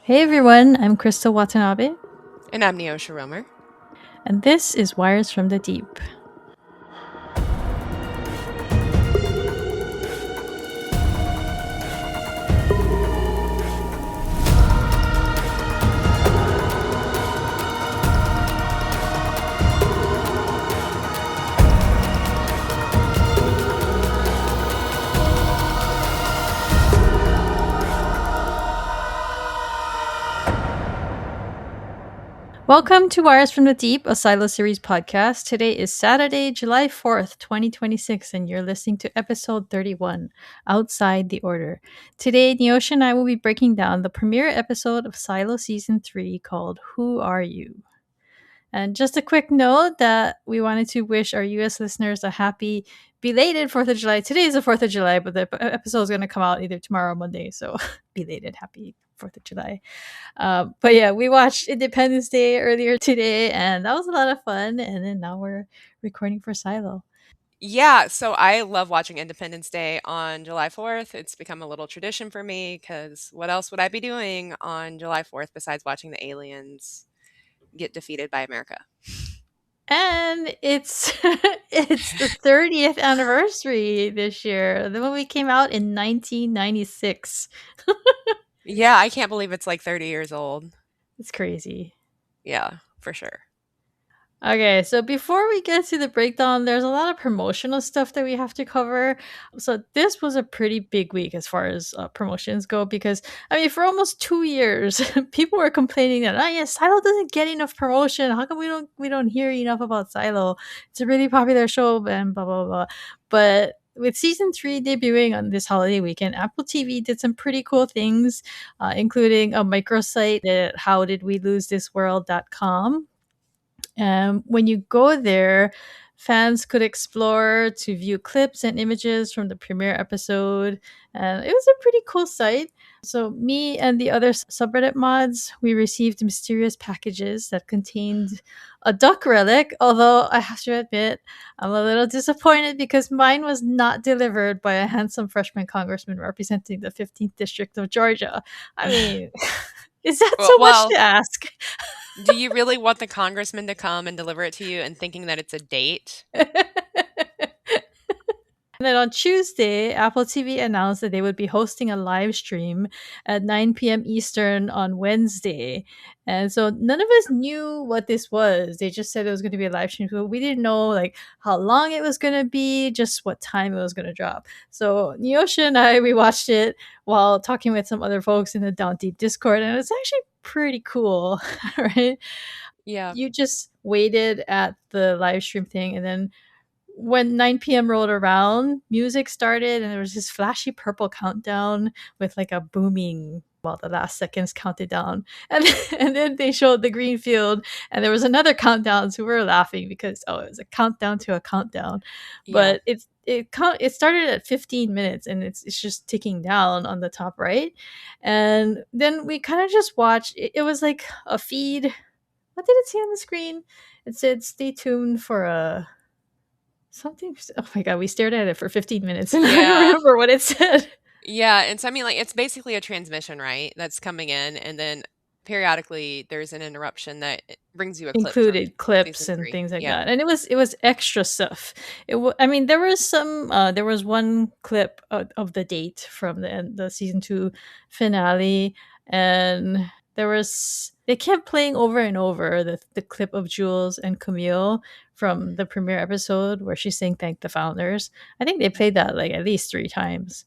Hey everyone, I'm Crystal Watanabe, And I'm Neoshia Roemer. and this is Wires from the Deep. Welcome to Wires from the Deep, a Silo Series podcast. Today is Saturday, July 4th, 2026, and you're listening to episode 31, Outside the Order. Today, Neoshia and I will be breaking down the premiere episode of Silo Season 3 called Who Are You? And just a quick note that we wanted to wish our US listeners a happy belated 4th of July. Today is the 4th of July, but the episode is going to come out either tomorrow or Monday. So belated happy 4th of July. But yeah, we watched Independence Day earlier today, and that was a lot of fun. And then now we're recording for Silo. Yeah, so I love watching Independence Day on July 4th. It's become a little tradition for me because what else would I be doing on July 4th besides watching the aliens get defeated by America? And it's it's the 30th anniversary this year. The movie came out in 1996. Yeah, I can't believe it's like 30 years old. It's crazy. Yeah, for sure. Okay, so before we get to the breakdown, there's a lot of promotional stuff that we have to cover. So this was a pretty big week as far as promotions go because I mean, for almost 2 years, people were complaining that yeah, Silo doesn't get enough promotion. How come we don't hear enough about Silo? It's a really popular show and blah blah blah. But with season 3 debuting on this holiday weekend, Apple TV did some pretty cool things, including a microsite at howdidwelosethisworld.com. When you go there, fans could explore to view clips and images from the premiere episode, and it was a pretty cool site. So, me and the other subreddit mods, we received mysterious packages that contained a duck relic. Although I have to admit, I'm a little disappointed because mine was not delivered by a handsome freshman congressman representing the 15th district of Georgia. I mean, is that Well, so much to well, ask? do you really want the congressman to come and deliver it to you and thinking that it's a date? And then on Tuesday, Apple TV announced that they would be hosting a live stream at 9 p.m. Eastern on Wednesday. And so none of us knew what this was. They just said it was going to be a live stream, but we didn't know like how long it was going to be, just what time it was going to drop. So Neoshia and I, we watched it while talking with some other folks in the Down Deep Discord, and it's actually pretty cool, right? Yeah. You just waited at the live stream thing, and then when 9 p.m. rolled around, music started, and there was this flashy purple countdown with like a booming while the last seconds counted down. And, and then they showed the green field, and there was another countdown. So we were laughing because, oh, it was a countdown to a countdown. Yeah. But it started at 15 minutes, and it's just ticking down on the top right. And then we kind of just watched. It was like a feed. What did it say on the screen? It said, "Stay tuned for a." Something. Oh my god, we stared at it for 15 minutes and I don't Yeah. remember what it said. Yeah, and so I mean, like, it's basically a transmission, right? That's coming in, and then periodically there's an interruption that brings you a clip from Included clips season and 3. things like Yeah. that, and it was extra stuff. I mean, there was some. There was one clip of the date from the season 2 finale, and they kept playing over and over the clip of Jules and Camille from the premiere episode where she's saying thank the founders. I think they played that like at least 3 times.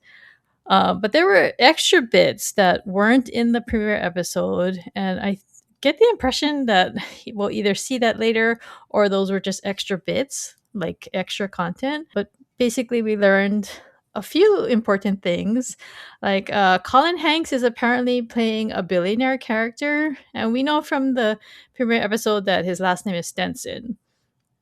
But there were extra bits that weren't in the premiere episode, and I get the impression that we'll either see that later or those were just extra bits, like extra content. But basically, we learned a few important things. Like Colin Hanks is apparently playing a billionaire character, and we know from the premiere episode that his last name is Stenson,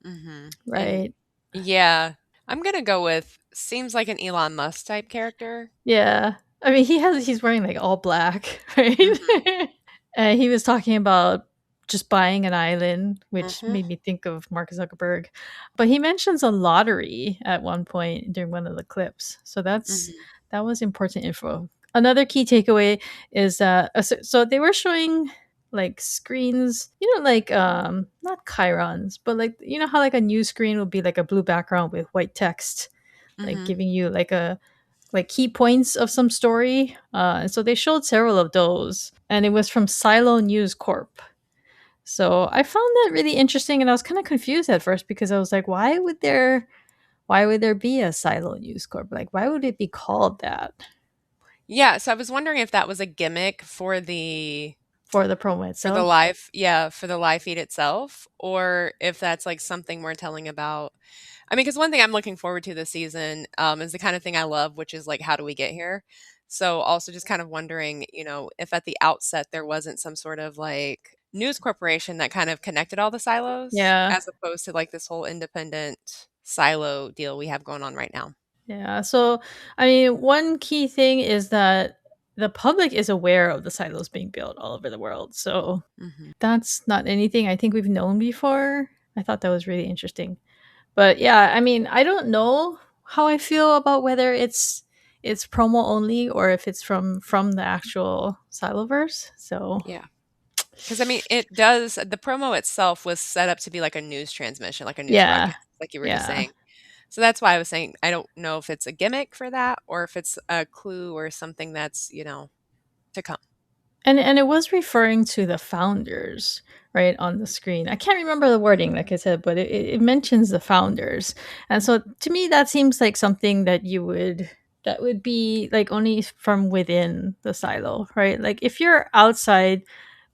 And right? yeah, I'm gonna go with seems like an Elon Musk type character. Yeah. I mean, he's wearing like all black, right? Mhm. He was talking about just buying an island, which Mhm. made me think of Mark Zuckerberg. But he mentions a lottery at one point during one of the clips. So Mhm. that was important info. another key takeaway is that so they were showing like screens, like not chyrons, but like how like a news screen would be like a blue background with white text, like Mhm. giving you like a like key points of some story. And so they showed several of those, and it was from Silo News Corp. So I found that really interesting, and I was kind of confused at first because I was like, why would there be a Silo News Corp? Like, why would it be called that Yeah, so I was wondering if that was a gimmick for the promo for the itself? live yeah, for the live feed itself, or if that's, like, something we're telling about. I mean, because one thing I'm looking forward to this season, is the kind of thing I love, which is, like, how do we get here? So, also just kind of wondering, if at the outset there wasn't some sort of, like, news corporation that kind of connected all the silos, Yeah, as opposed to, like, this whole independent silo deal we have going on right now. yeah. So, I mean, one key thing is that the public is aware of the silos being built all over the world. So Mhm. that's not anything I think we've known before. I thought that was really interesting. But yeah, I mean, I don't know how I feel about whether it's promo only or if it's from the actual Siloverse. So Yeah. 'Cause, I mean, it does the promo itself was set up to be like a news transmission, like a news yeah, broadcast, like you were just yeah. saying. So that's why I was saying I don't know if it's a gimmick for that or if it's a clue or something that's, to come. And it was referring to the founders, right, on the screen. I can't remember the wording, like I said, but it mentions the founders. And so to me that seems like something that would be like only from within the silo, right? Like if you're outside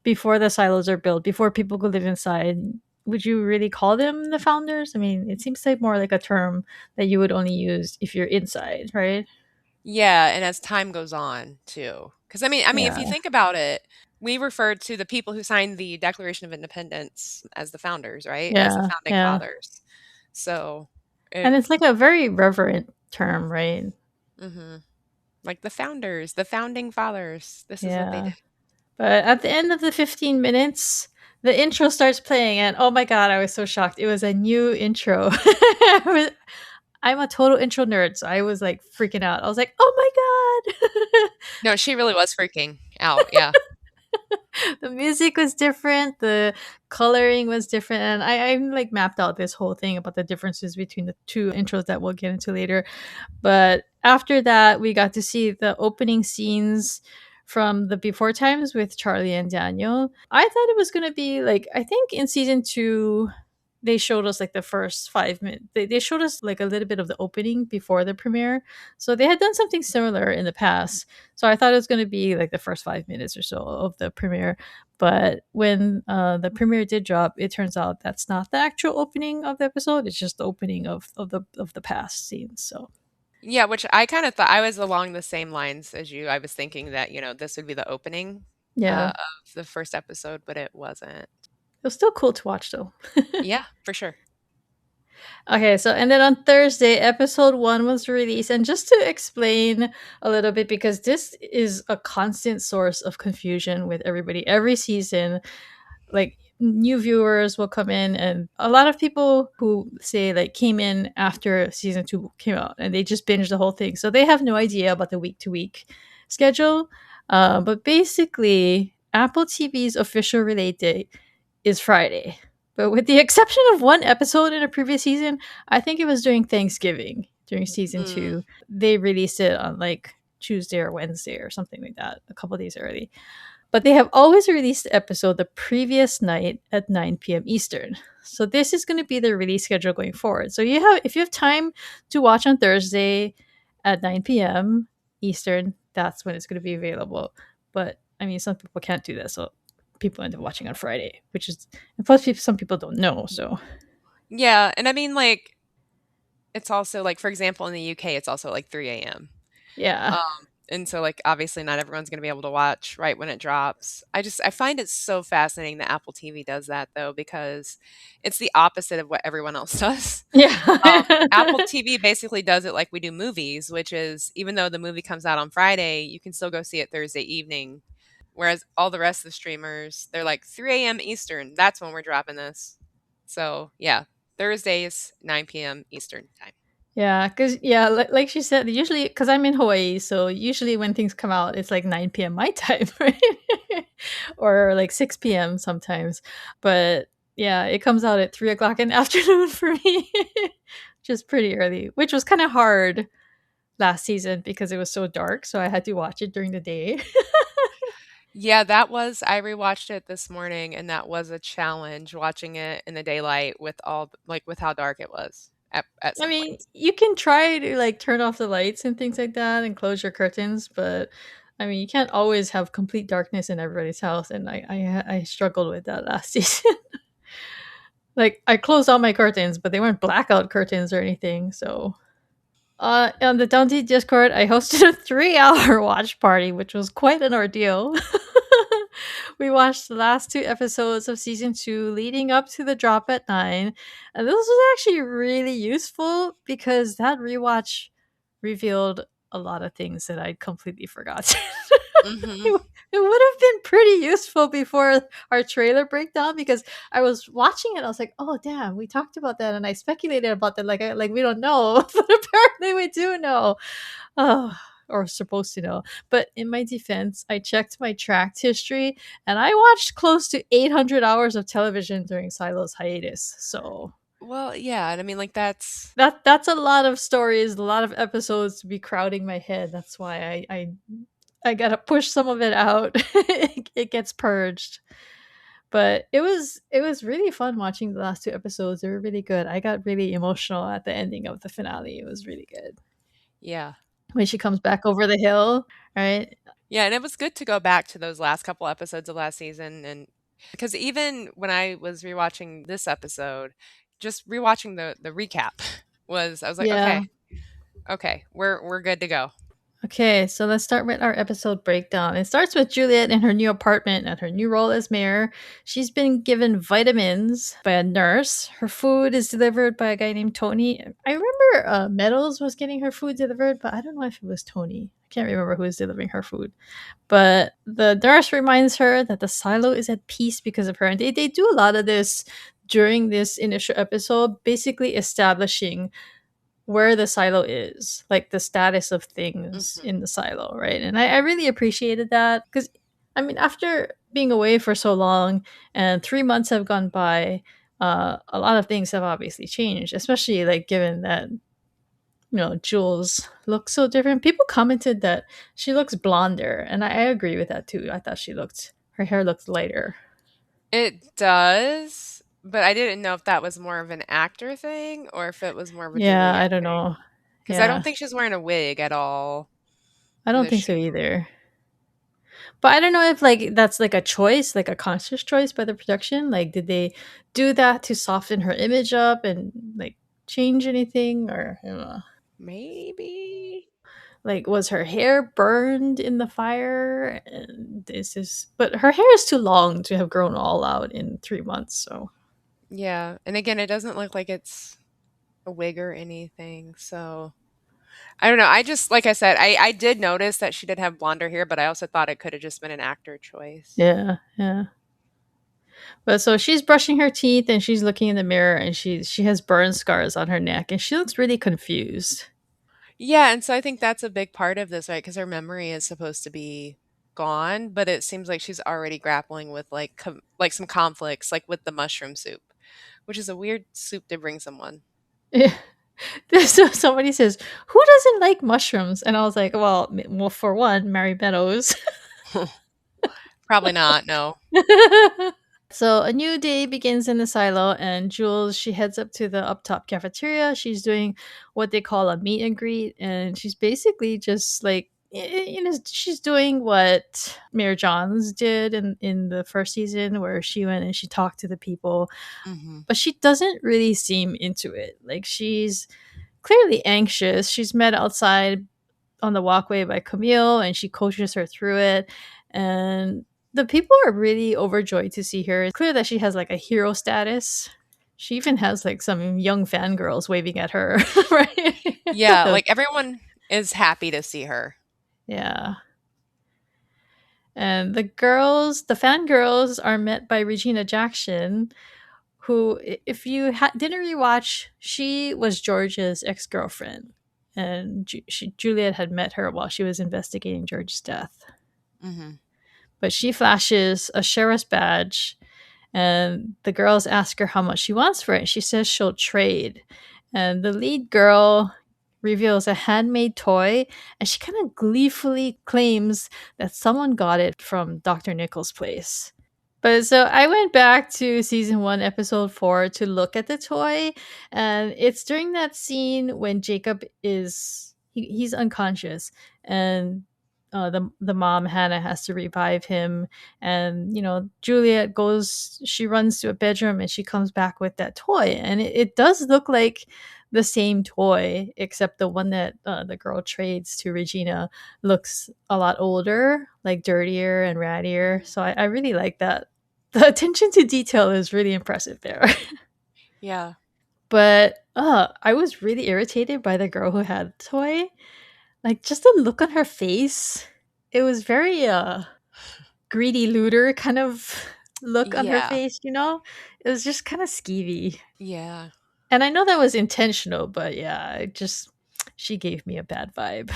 before the silos are built, before people could live inside, would you really call them the founders? I mean, it seems like more like a term that you would only use if you're inside, right? Yeah, and as time goes on too. 'Cause I mean, if Yeah. you think about it, we referred to the people who signed the Declaration of Independence as the founders, right? As the Yeah. founding Yeah. fathers. So, it And it's like a very reverent term, right? mhm. Like the founders, the founding fathers. This is what they Yeah. did. But at the end of the 15 minutes, the intro starts playing, and oh my god, I was so shocked. It was a new intro. I'm a total intro nerd, so I was like freaking out. I was like, oh my god. No, she really was freaking out, yeah. The music was different, the coloring was different, and I like mapped out this whole thing about the differences between the two intros that we'll get into later. But after that, we got to see the opening scenes from the before times with Charlie and Daniel. I thought it was going to be like, I think in season two, they showed us like the first 5 minutes. They showed us like a little bit of the opening before the premiere. So they had done something similar in the past. So I thought it was going to be like the first 5 minutes or so of the premiere. But when the premiere did drop, it turns out that's not the actual opening of the episode. It's just the opening of the past scenes. So Yeah, which I kinda thought I was along the same lines as you. I was thinking that, this would be the opening, yeah, of the first episode, but it wasn't. it was still cool to watch though. Yeah, for sure. Okay, so and then on Thursday, episode one was released. And just to explain a little bit, because this is a constant source of confusion with everybody every season, like new viewers will come in, and a lot of people who say like came in after season two came out and they just binged the whole thing, so they have no idea about the week to week schedule. But basically Apple TV's official release date is Friday, but with the exception of one episode in a previous season, I think it was during Thanksgiving during season Mm. two, they released it on like Tuesday or Wednesday or something like that, a couple days early. But they have always released the episode the previous night at 9 p.m. Eastern. So this is going to be the release schedule going forward. So if you have time to watch on Thursday at 9 p.m. Eastern, that's when it's going to be available. But I mean, some people can't do that, so people end up watching on Friday, which is, and plus some people don't know. So Yeah, and I mean, like, it's also, like, for example, in the UK, it's also, like, 3 AM. yeah, Um, and so, like, obviously not everyone's gonna be able to watch right when it drops. I find it so fascinating that Apple TV does that, though, because it's the opposite of what everyone else does. yeah, Apple TV basically does it like we do movies, which is even though the movie comes out on Friday, you can still go see it Thursday evening. Whereas all the rest of the streamers, they're like 3 a.m. Eastern. That's when we're dropping this. So yeah, Thursdays, 9 p.m. Eastern time. Yeah, because yeah, like she said, usually because I'm in Hawaii, so usually when things come out, it's like 9 p.m. my time, right? Or like 6 p.m. sometimes. But yeah, it comes out at 3 o'clock in the afternoon for me, which is pretty early, which was kind of hard last season because it was so dark. So I had to watch it during the day. Yeah, that was I rewatched it this morning, and that was a challenge watching it in the daylight with with how dark it was at I some mean, points. you can try to like turn off the lights and things like that and close your curtains, but I mean, you can't always have complete darkness in everybody's house, and I struggled with that last season. Like I closed all my curtains, but they weren't blackout curtains or anything. So, on the Dante Discord, I hosted a 3 hour watch party, which was quite an ordeal. We watched the last two episodes of season two leading up to the drop at 9. And this was actually really useful because that rewatch revealed a lot of things that I'd completely forgotten. Mhm. It would have been pretty useful before our trailer breakdown because I was watching it. I was like, "Oh, damn, we talked about that," and I speculated about that. Like we don't know, but apparently we do know. Oh, or supposed to know. But in my defense, I checked my tracked history, and I watched close to 800 hours of television during Silo's hiatus. So Well, yeah, and I mean, like, that's that's a lot of stories, a lot of episodes to be crowding my head. That's why I gotta push some of it out. It gets purged. But it was really fun watching the last two episodes. They were really good. I got really emotional at the ending of the finale. It was really good. yeah. When she comes back over the hill, right? Yeah, and it was good to go back to those last couple episodes of last season, and because even when I was rewatching this episode, just rewatching the recap I was like, Yeah. "Okay, okay, we're good to go." Okay, so let's start with our episode breakdown. It starts with Juliet in her new apartment and her new role as mayor. She's been given vitamins by a nurse. Her food is delivered by a guy named Tony. I remember Meadows was getting her food delivered, but I don't know if it was Tony. I can't remember who was delivering her food. But the nurse reminds her that the silo is at peace because of her. And they do a lot of this during this initial episode, basically establishing where the silo is, like the status of things Mhm. in the silo, right? And I really appreciated that because, I mean, after being away for so long and 3 months have gone by, a lot of things have obviously changed, especially like given that, Jules looks so different. People commented that she looks blonder, and I agree with that too. I thought her hair looked lighter. It does, but I didn't know if that was more of an actor thing or if it was more of a Yeah, Juliet I don't thing. know. Because I don't Yeah, think she's wearing a wig at all I in don't the think so show. either. But I don't know if like that's like a choice, like a conscious choice by the production. Like, did they do that to soften her image up and like change anything, or I don't know. Maybe. Like, was her hair burned in the fire? And this is, but her hair is too long to have grown all out in 3 months. So Yeah, and again, it doesn't look like it's a wig or anything, so I don't know. I just like I said, I did notice that she did have blonder hair, but I also thought it could have just been an actor choice. yeah, yeah. But so she's brushing her teeth and she's looking in the mirror and she has burn scars on her neck and she looks really confused. Yeah, and so I think that's a big part of this, right? Because her memory is supposed to be gone, but it seems like she's already grappling with like some conflicts, like with the mushroom soup, which is a weird soup to bring someone. So somebody says, "Who doesn't like mushrooms?" And I was like, "Well, for one, Mary Meadows." Probably not. No. So a new day begins in the silo, and Jules she heads up to the up top cafeteria. She's doing what they call a meet and greet, and she's basically just like she's doing what Mayor Johns did in the first season, where she went and she talked to the people, Hmm. but she doesn't really seem into it. Like she's clearly anxious. She's met outside on the walkway by Camille and she coaches her through it. And the people are really overjoyed to see her. It's clear that she has like a hero status. She even has like some young fangirls waving at her, right? Yeah, like everyone is happy to see her. Yeah. And the fangirls are met by Regina Jackson, who, if you didn't rewatch, she was George's ex girlfriend, and Juliet had met her while she was investigating George's death. Mhm. But she flashes a sheriff's badge, and the girls ask her how much she wants for it. She says she'll trade, and the lead girl reveals a handmade toy, and she kind of gleefully claims that someone got it from Dr. Nichols' place. But so I went back to season 1, episode 4 to look at the toy, and it's during that scene when Jacob he's unconscious, and the mom Hannah has to revive him, and Juliet goes, she runs to a bedroom, and she comes back with that toy, and it does look like the same toy, except the one that the girl trades to Regina looks a lot older, like dirtier and rattier. So I really like that. The attention to detail is really impressive there. Yeah. But I was really irritated by the girl who had the toy. Like, just the look on her face. It was very greedy looter kind of look on her Yeah. face. It was just kind of skeevy. Yeah. And I know that was intentional, but yeah, it just she gave me a bad vibe.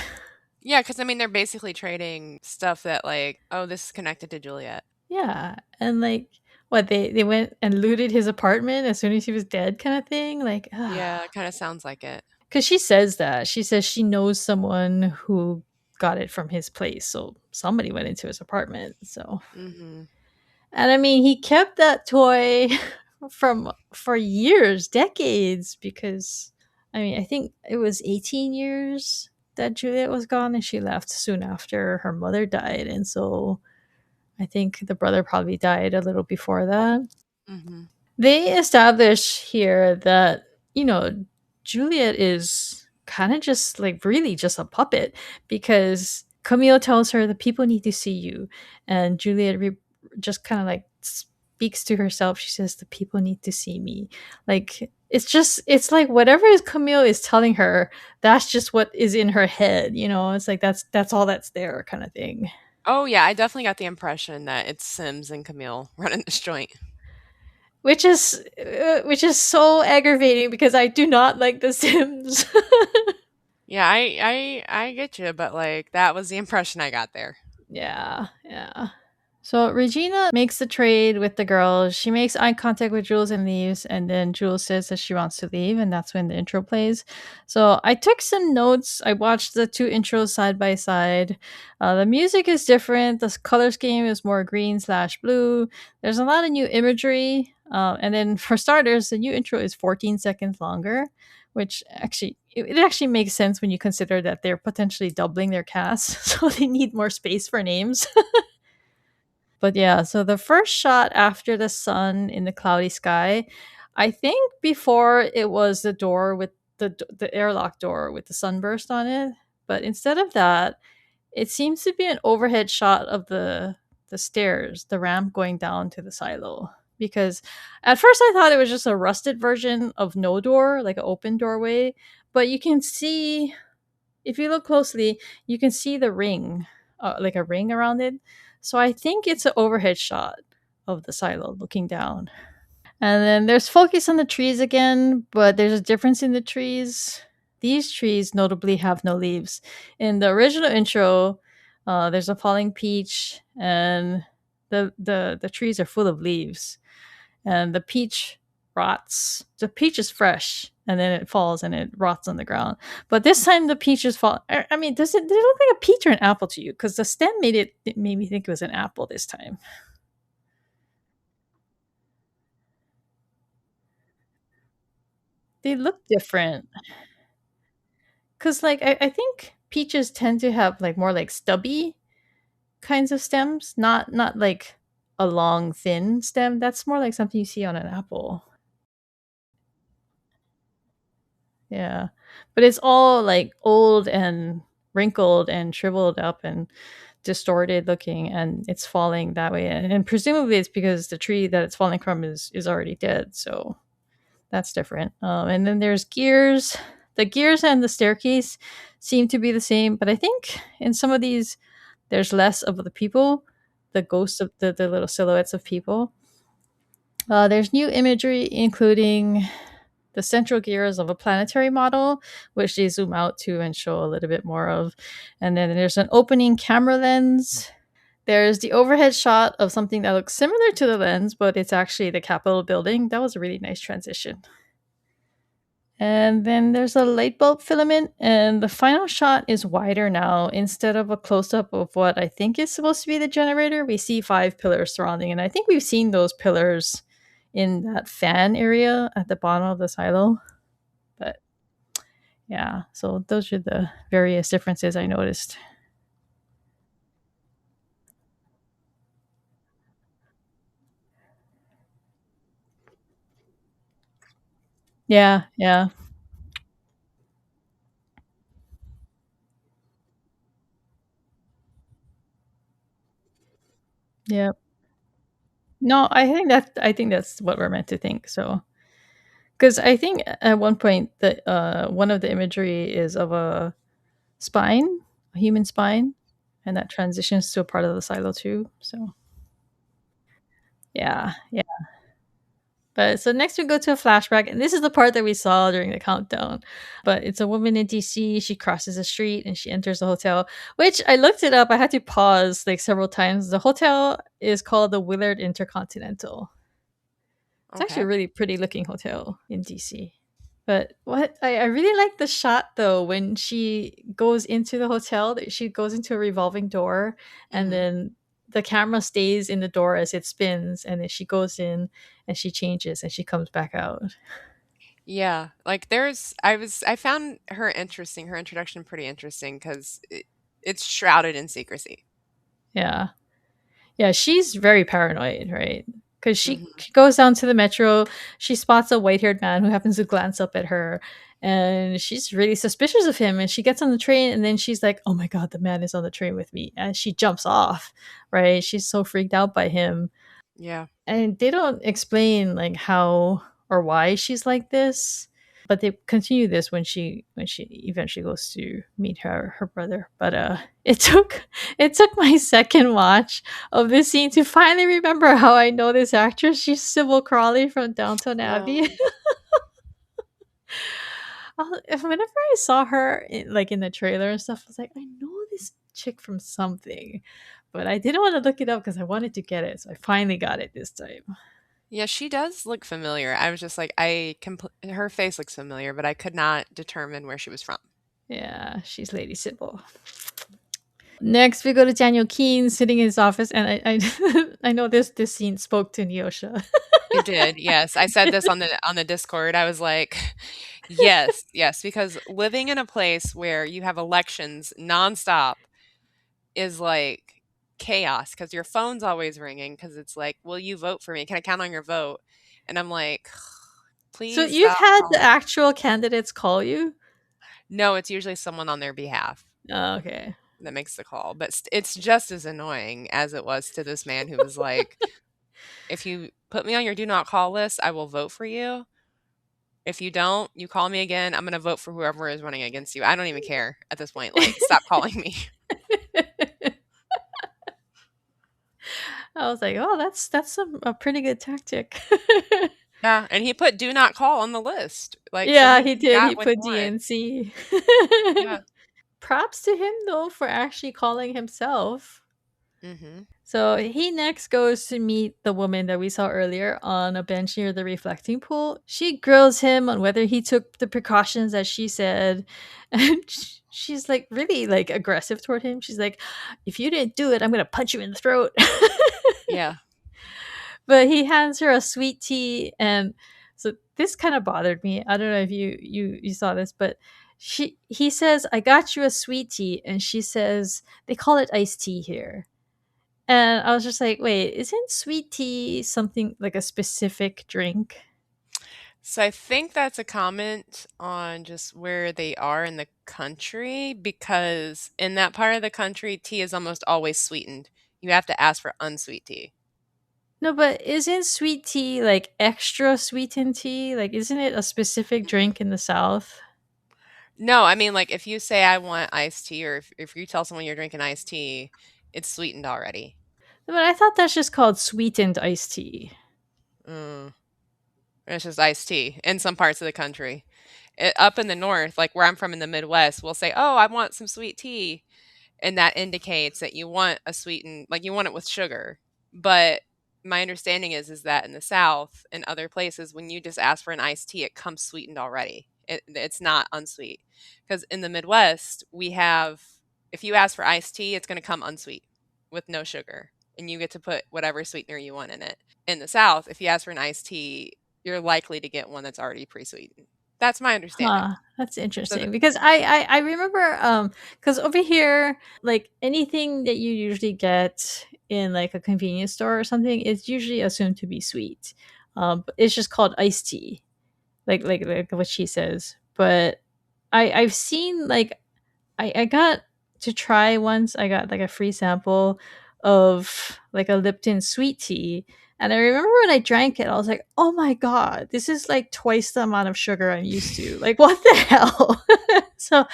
Yeah, because I mean, they're basically trading stuff that, like, oh, this is connected to Juliet. Yeah, and like what they went and looted his apartment as soon as he was dead, kind of thing. Like, Yeah, it kind of sounds like it. because she says that she says she knows someone who got it from his place, so somebody went into his apartment. So, Mhm. and I mean, he kept that toy from for years, decades, because I mean, I think it was 18 years that Juliet was gone, and she left soon after her mother died, and so I think the brother probably died a little before that. Mhm. They establish here that, you know, Juliet is kind of just like really just a puppet, because Camille tells her the people need to see you. And Juliet just kind of like speaks to herself. She says, the people need to see me. Like, it's like whatever is Camille is telling her, that's just what is in her head. It's like that's all that's there kind of thing. Oh, yeah, I definitely got the impression that it's Sims and Camille running this joint. Which is so aggravating because I do not like The Sims. Yeah, I get you, but, like, that was the impression I got there. Yeah, yeah. So Regina makes the trade with the girls. She makes eye contact with Jules and leaves, and then Jules says that she wants to leave, and that's when the intro plays. So I took some notes. I watched the two intros side by side. The music is different. The color scheme is more green/blue. There's a lot of new imagery, and then for starters, the new intro is 14 seconds longer, which actually it actually makes sense when you consider that they're potentially doubling their cast, so they need more space for names. But yeah, so the first shot after the sun in the cloudy sky, I think before it was the door with the airlock door with the sunburst on it, but instead of that, it seems to be an overhead shot of the stairs, the ramp going down to the silo. Because at first I thought it was just a rusted version of no door, like an open doorway, but you can see, if you look closely, you can see the ring, like a ring around it. So I think it's an overhead shot of the silo looking down. And then there's focus on the trees again, but there's a difference in the trees. These trees notably have no leaves. In the original intro, there's a falling peach, and the trees are full of leaves, and the peach rots. The peach is fresh, and then it falls and it rots on the ground. But this time the peaches fall. I mean, did it look like a peach or an apple to you? Because the stem it made me think it was an apple this time. They look different. Because like I think peaches tend to have like more like stubby kinds of stems, not like a long thin stem. That's more like something you see on an apple. Yeah. But it's all like old and wrinkled and shriveled up and distorted looking, and it's falling that way. And presumably it's because the tree that it's falling from is already dead. So that's different. And then there's gears. The gears and the staircase seem to be the same, but I think in some of these there's less of the people, the ghosts of the little silhouettes of people. There's new imagery, including the central gears of a planetary model, which they zoom out to and show a little bit more of. And then there's an opening camera lens. There's the overhead shot of something that looks similar to the lens, but it's actually the Capitol building. That was a really nice transition. And then there's a light bulb filament, and the final shot is wider now. Instead of a close up of what I think is supposed to be the generator, we see five pillars surrounding. And I think we've seen those pillars in that fan area at the bottom of the silo. But yeah, so those are the various differences I noticed. Yeah, yeah, yeah. No, I think that's what we're meant to think. So, because I think at one point that one of the imagery is of spine, a human spine, and that transitions to a part of the silo too. So yeah, yeah. But so next we go to a flashback, and this is the part that we saw during the countdown. But it's a woman in DC. She crosses a street and she enters the hotel, which I looked it up. I had to pause like several times. The hotel is called the Willard Intercontinental. It's actually Okay. a really pretty looking hotel in DC. But what I really like the shot though when she goes into the hotel, she goes into a revolving door and Mhm. then the camera stays in the door as it spins and then she goes in and she changes and she comes back out. Yeah, like, I found her interesting, her introduction pretty interesting 'cause it's shrouded in secrecy. Yeah. Yeah, she's very paranoid, right? Because Mhm. she goes down to the metro, she spots a white haired man who happens to glance up at her, and she's really suspicious of him. And she gets on the train, and then she's like, "Oh my god, the man is on the train with me!" And she jumps off, right? She's so freaked out by him, Yeah. and they don't explain like how or why she's like this, but they continue this when she eventually goes to meet her brother. But it took my second watch of this scene to finally remember how I know this actress. She's Sybil Crawley from Downton Abbey. Oh. Whenever I saw her like in the trailer and stuff, I was like, I know this chick from something, but I didn't want to look it up because I wanted to get it, so I finally got it this time. Yeah, she does look familiar. I was just like, her face looks familiar, but I could not determine where she was from. Yeah, she's Lady Sybil. Next, we go to Daniel Keene sitting in his office, and I know this scene spoke to Neosha. It did, yes. I said this on the Discord. I was like, yes, yes, because living in a place where you have elections nonstop is like chaos because your phone's always ringing because it's like, will you vote for me? Can I count on your vote? And I'm like, So please you've stop had the calling. actual candidates call you? No, it's usually someone on their behalf Oh, okay. that makes the call, but it's just as annoying as it was to this man who was like, if you put me on your do not call list, I will vote for you. If you don't, you call me again, I'm gonna vote for whoever is running against you. I don't even care at this point. Like, stop calling me. I was like, oh, that's a pretty good tactic. Yeah, and he put do not call on the list. Like, so Yeah, he he he did. He got what he put wanted. DNC. Yeah. Props to him though for actually calling himself. Mhm. So he next goes to meet the woman that we saw earlier on a bench near the reflecting pool. She grills him on whether he took the precautions that she said, and she's like really like aggressive toward him. She's like, "If you didn't do it, I'm gonna punch you in the throat." Yeah. But he hands her a sweet tea, and so this kind of bothered me. I don't know if you saw this, but he says, "I got you a sweet tea," and she says, "They call it iced tea here." And I was just like, wait, isn't sweet tea something like a specific drink? So I think that's a comment on just where they are in the country because in that part of the country, tea is almost always sweetened. You have to ask for unsweet tea. No, but isn't sweet tea like extra sweetened tea? Like, isn't it a specific Mm-mm. drink in the South? No, I mean, like if you say I want iced tea or if you tell someone you're drinking iced tea, it's sweetened already. But I thought that's just called sweetened iced tea. Mm. It's just iced tea in some parts of the country. Up in the north, like where I'm from in the Midwest, we'll say, "Oh, I want some sweet tea." And that indicates that you want a sweetened like, you want it with sugar. But my understanding is that in the South and other places, when you just ask for an iced tea, it comes sweetened already. It's not unsweet. Because in the Midwest, we have if you ask for iced tea, it's gonna come unsweet with no sugar, and you get to put whatever sweetener you want in it. In the South, if you ask for an iced tea, you're likely to get one that's already pre-sweetened. That's my understanding. Huh, that's So interesting because I remember because over here, like anything that you usually get in like a convenience store or something is usually assumed to be sweet. But it's just called iced tea, like what she says. But I've seen like I got to try once. I got like a free sample of like a Lipton sweet tea. And I remember when I drank it, I was like, oh my God, this is like twice the amount of sugar I'm used to. Like, what the hell? So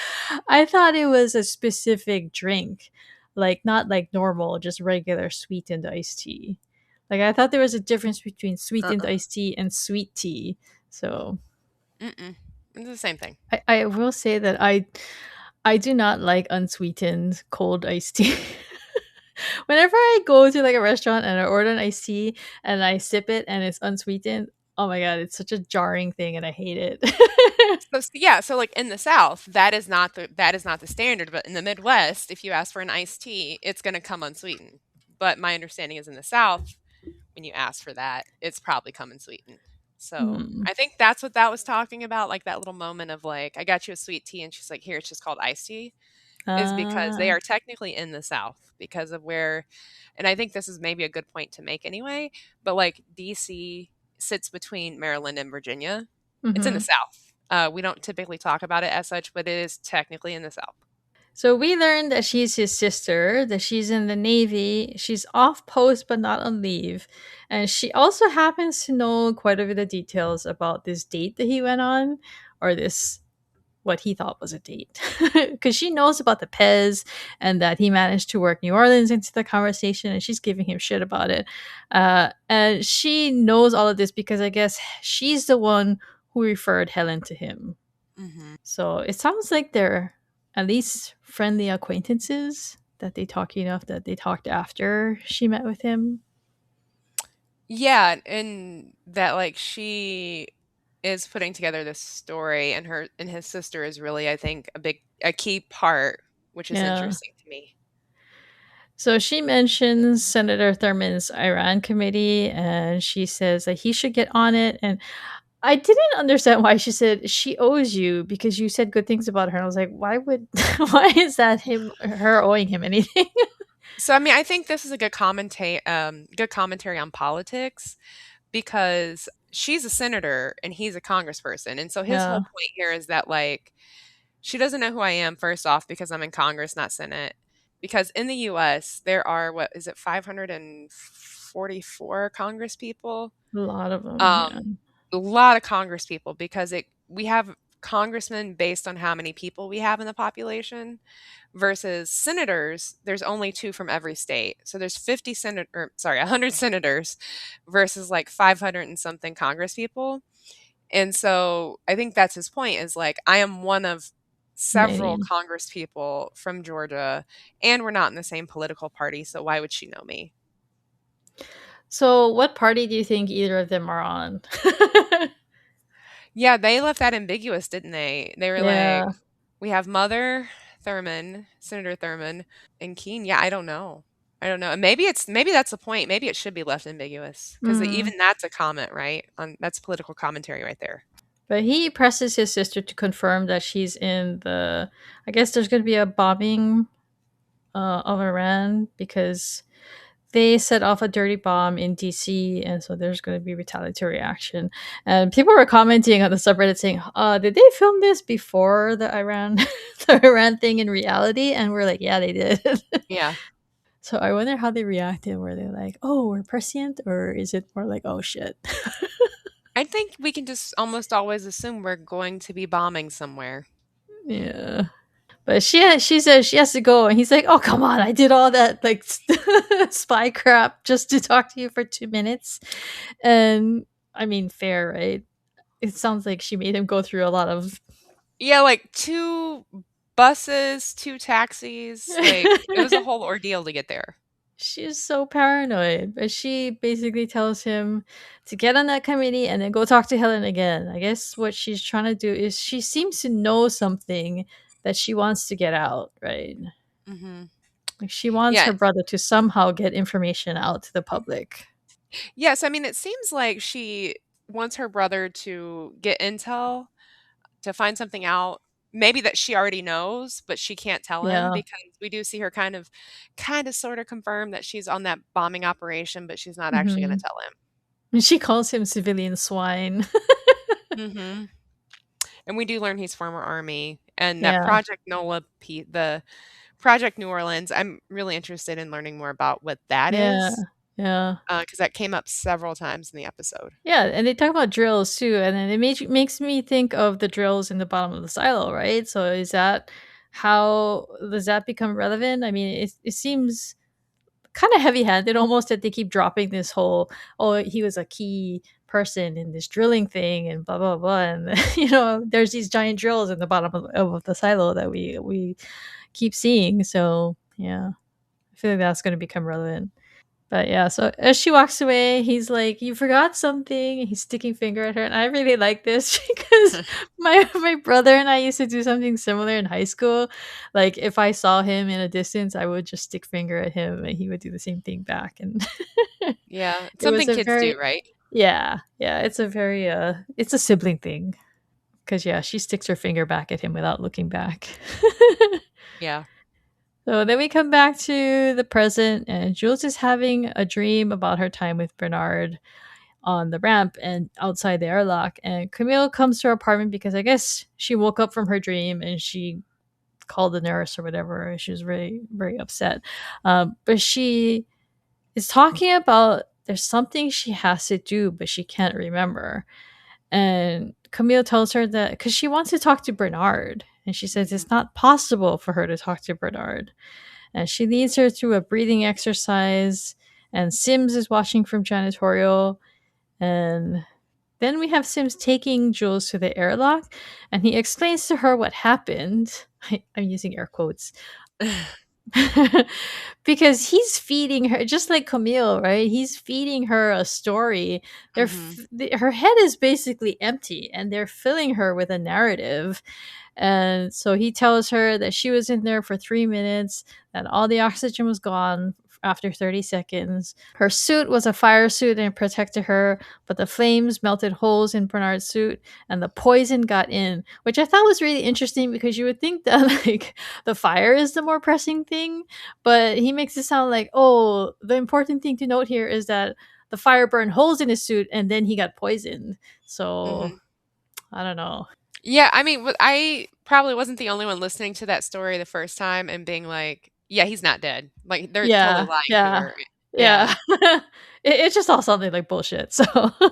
I thought it was a specific drink, like not like normal, just regular sweetened iced tea. Like, I thought there was a difference between sweetened uh-uh. iced tea and sweet tea. So Mm-mm. It's the same thing. I will say that I do not like unsweetened cold iced tea. Whenever I go to like a restaurant and I order an iced tea and I sip it and it's unsweetened, oh my god, it's such a jarring thing and I hate it. Yeah, so, like, in the South, that is not the standard, but in the Midwest, if you ask for an iced tea, it's gonna come unsweetened. But my understanding is in the South, when you ask for that, it's probably coming sweetened. So, Hmm. I think that's what that was talking about, like, that little moment of, like, "I got you a sweet tea," and she's like, "Here, it's just called iced tea," is because they Uh, are technically in the South because of where and I think this is maybe a good point to make anyway, but, like, DC sits between Maryland and Virginia. It's in the mhm. South. We don't typically talk about it as such, but it is technically in the South. So we learned that she's his sister, that she's in the Navy, she's off post but not on leave. And she also happens to know quite a bit of details about this date that he went on, or this what he thought was a date because she knows about the Pez and that he managed to work New Orleans into the conversation and she's giving him shit about it. And she knows all of this because I guess she's the one who referred Helen to him. Mhm. So it sounds like they're at least friendly acquaintances that they talk enough that they talked after she met with him. Yeah, and that, like, she is putting together this story, and her and his sister is really, I think, a key part, which is Yeah. interesting to me. So she mentions Senator Thurman's Iran committee and she says that he should get on it. And I didn't understand why she said she owes you because you said good things about her. And I was like, why would why is that him her owing him anything? So, I mean, I think this is a good commentary on politics because she's a senator and he's a congressperson, and so his whole Yeah, point here is that, like, she doesn't know who I am, first off, because I'm in Congress, not Senate. Because in the US, there are, what is it, 544 Congress people? a lot of them. Yeah, Um, a lot of Congress people because we have congressmen based on how many people we have in the population versus senators, there's only 2 from every state. So there's 100 senators versus like 500 and something Congress people. And so I think that's his point is like, I am one of several many. Congress people from Georgia, and we're not in the same political party. So why would she know me? So, what party do you think either of them are on? Yeah, they left that ambiguous, didn't they? They were like, Yeah. we have Mother Thurman, Senator Thurman, and Keene. Yeah, I don't know. I don't know. And maybe that's the point. Maybe it should be left ambiguous because Hmm. even that's a comment, right? That's political commentary right there. But he presses his sister to confirm that she's in the. I guess there's going to be a bombing of Iran because they set off a dirty bomb in DC, and so there's going to be retaliatory action. And people were commenting on the subreddit saying, "Did they film this before the Iran, the Iran thing in reality?" And we're like, "Yeah, they did." Yeah. So I wonder how they reacted. Were they like, "Oh, we're prescient," or is it more like, "Oh shit"? I think we can just almost always assume we're going to be bombing somewhere. Yeah. But she says she has to go, and he's like, "Oh, come on! I did all that like spy crap just to talk to you for 2 minutes." And I mean, fair, right? It sounds like she made him go through a lot of. Yeah, like 2 buses, 2 taxis, like, it was a whole ordeal to get there. She's so paranoid, but she basically tells him to get on that committee and then go talk to Helen again. I guess what she's trying to do is she seems to know something that she wants to get out, right? Mhm. Like she wants Yeah. her brother to somehow get information out to the public. Yes, I mean, it seems like she wants her brother to get intel, to find something out, maybe that she already knows, but she can't tell him Yeah. because we do see her kinda sorta confirm that she's on that bombing operation, but she's not actually gonna Mhm. tell him. And she calls him civilian swine. Mhm. And we do learn he's former Army, and that Yeah. The Project New Orleans, I'm really interested in learning more about what that Yeah. is, Yeah. because that came up several times in the episode. Yeah, and they talk about drills too, and then makes me think of the drills in the bottom of the silo, right? So is that how does that become relevant? I mean, it seems kind of heavy-handed almost that they keep dropping this whole, oh, he was a key person in this drilling thing and blah blah blah, and there's these giant drills in the bottom of the silo that we keep seeing. So yeah, I feel like that's going to become relevant. But yeah, so as she walks away, he's like, "You forgot something." And he's sticking finger at her, and I really like this because my brother and I used to do something similar in high school. Like if I saw him in a distance, I would just stick finger at him, and he would do the same thing back. And Yeah, it's it was something a kids very do, right? yeah, it's a very it's a sibling thing because yeah, she sticks her finger back at him without looking back. Yeah. So then we come back to the present, and Jules is having a dream about her time with Bernard on the ramp and outside the airlock. And Camille comes to her apartment because I guess she woke up from her dream and she called the nurse or whatever. She was very, very upset. But she is talking about there's something she has to do, but she can't remember. And Camille tells her that because she wants to talk to Bernard. And she says Mhm. it's not possible for her to talk to Bernard. And she leads her through a breathing exercise. And Sims is watching from janitorial. And then we have Sims taking Jules to the airlock, and he explains to her what happened. I'm using air quotes. Because he's feeding her, just like Camille, right? He's feeding her a story. Mhm. Her head is basically empty, and they're filling her with a narrative. And so he tells her that she was in there for 3 minutes, that all the oxygen was gone after 30 seconds. Her suit was a fire suit and it protected her, but the flames melted holes in Bernard's suit and the poison got in, which I thought was really interesting because you would think that like the fire is the more pressing thing, but he makes it sound like, oh, the important thing to note here is that the fire burned holes in his suit and then he got poisoned. So Mhm. I don't know. Yeah, I mean, I probably wasn't the only one listening to that story the first time and being like, "Yeah, he's not dead." Like, they're totally Yeah, lying to yeah, her. yeah. Yeah, It just all sounded like bullshit. So,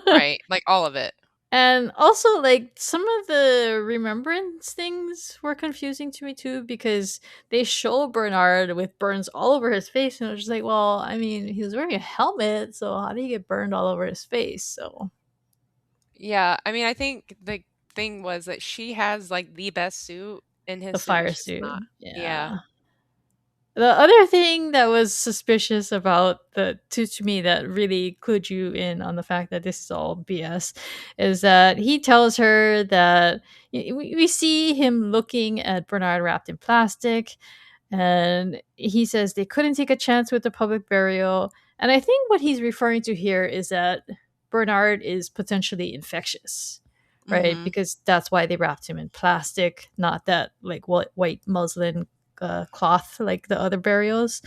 right, like, all of it. and also like some of the remembrance things were confusing to me too because they show Bernard with burns all over his face, and I was just like, well, I mean, he was wearing a helmet, so how do you get burned all over his face? So Yeah, I mean, I think the thing was that she has, like, the best suit, and the his suit fire was just suit, not. Yeah. yeah. The other thing that was suspicious about the to me that really clued you in on the fact that this is all BS is that he tells her that we see him looking at Bernard wrapped in plastic, and he says they couldn't take a chance with the public burial. And I think what he's referring to here is that Bernard is potentially infectious, right? Mhm. Because that's why they wrapped him in plastic, not that like white muslin cloth like the other burials.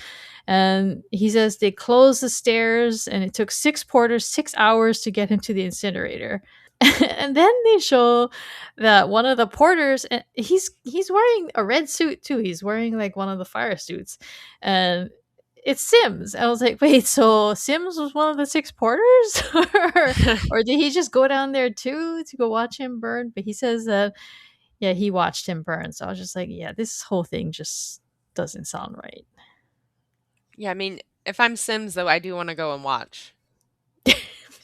And he says they closed the stairs and it took six porters 6 hours to get him to the incinerator. And then they show that one of the porters, and he's wearing a red suit too. He's wearing like one of the fire suits, and it's Sims. I was like, wait, so Sims was one of the six porters, or did he just go down there too to go watch him burn? But he says that yeah, he watched him burn. So I was just like, yeah, this whole thing just doesn't sound right. Yeah, I mean, if I'm Sims though, I do wanna go and watch,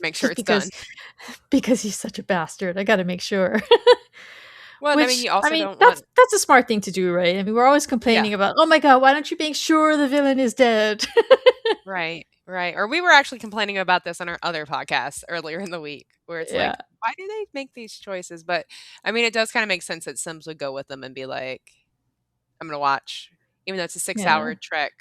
make sure Just it's done. because he's such a bastard. I got to make sure. Well, and I mean, Which you I also mean, don't want that's a smart thing to do, right? I mean, we're always yeah. complaining about, oh my god, why don't you make sure the villain is dead? Right, right. Or we were actually complaining about this on our other podcast earlier in the week, where it's Yeah, like, why do they make these choices? But I mean, it does kind of make sense that Sims would go with them and be like, I'm going to watch, even though it's a yeah. 6 hour trek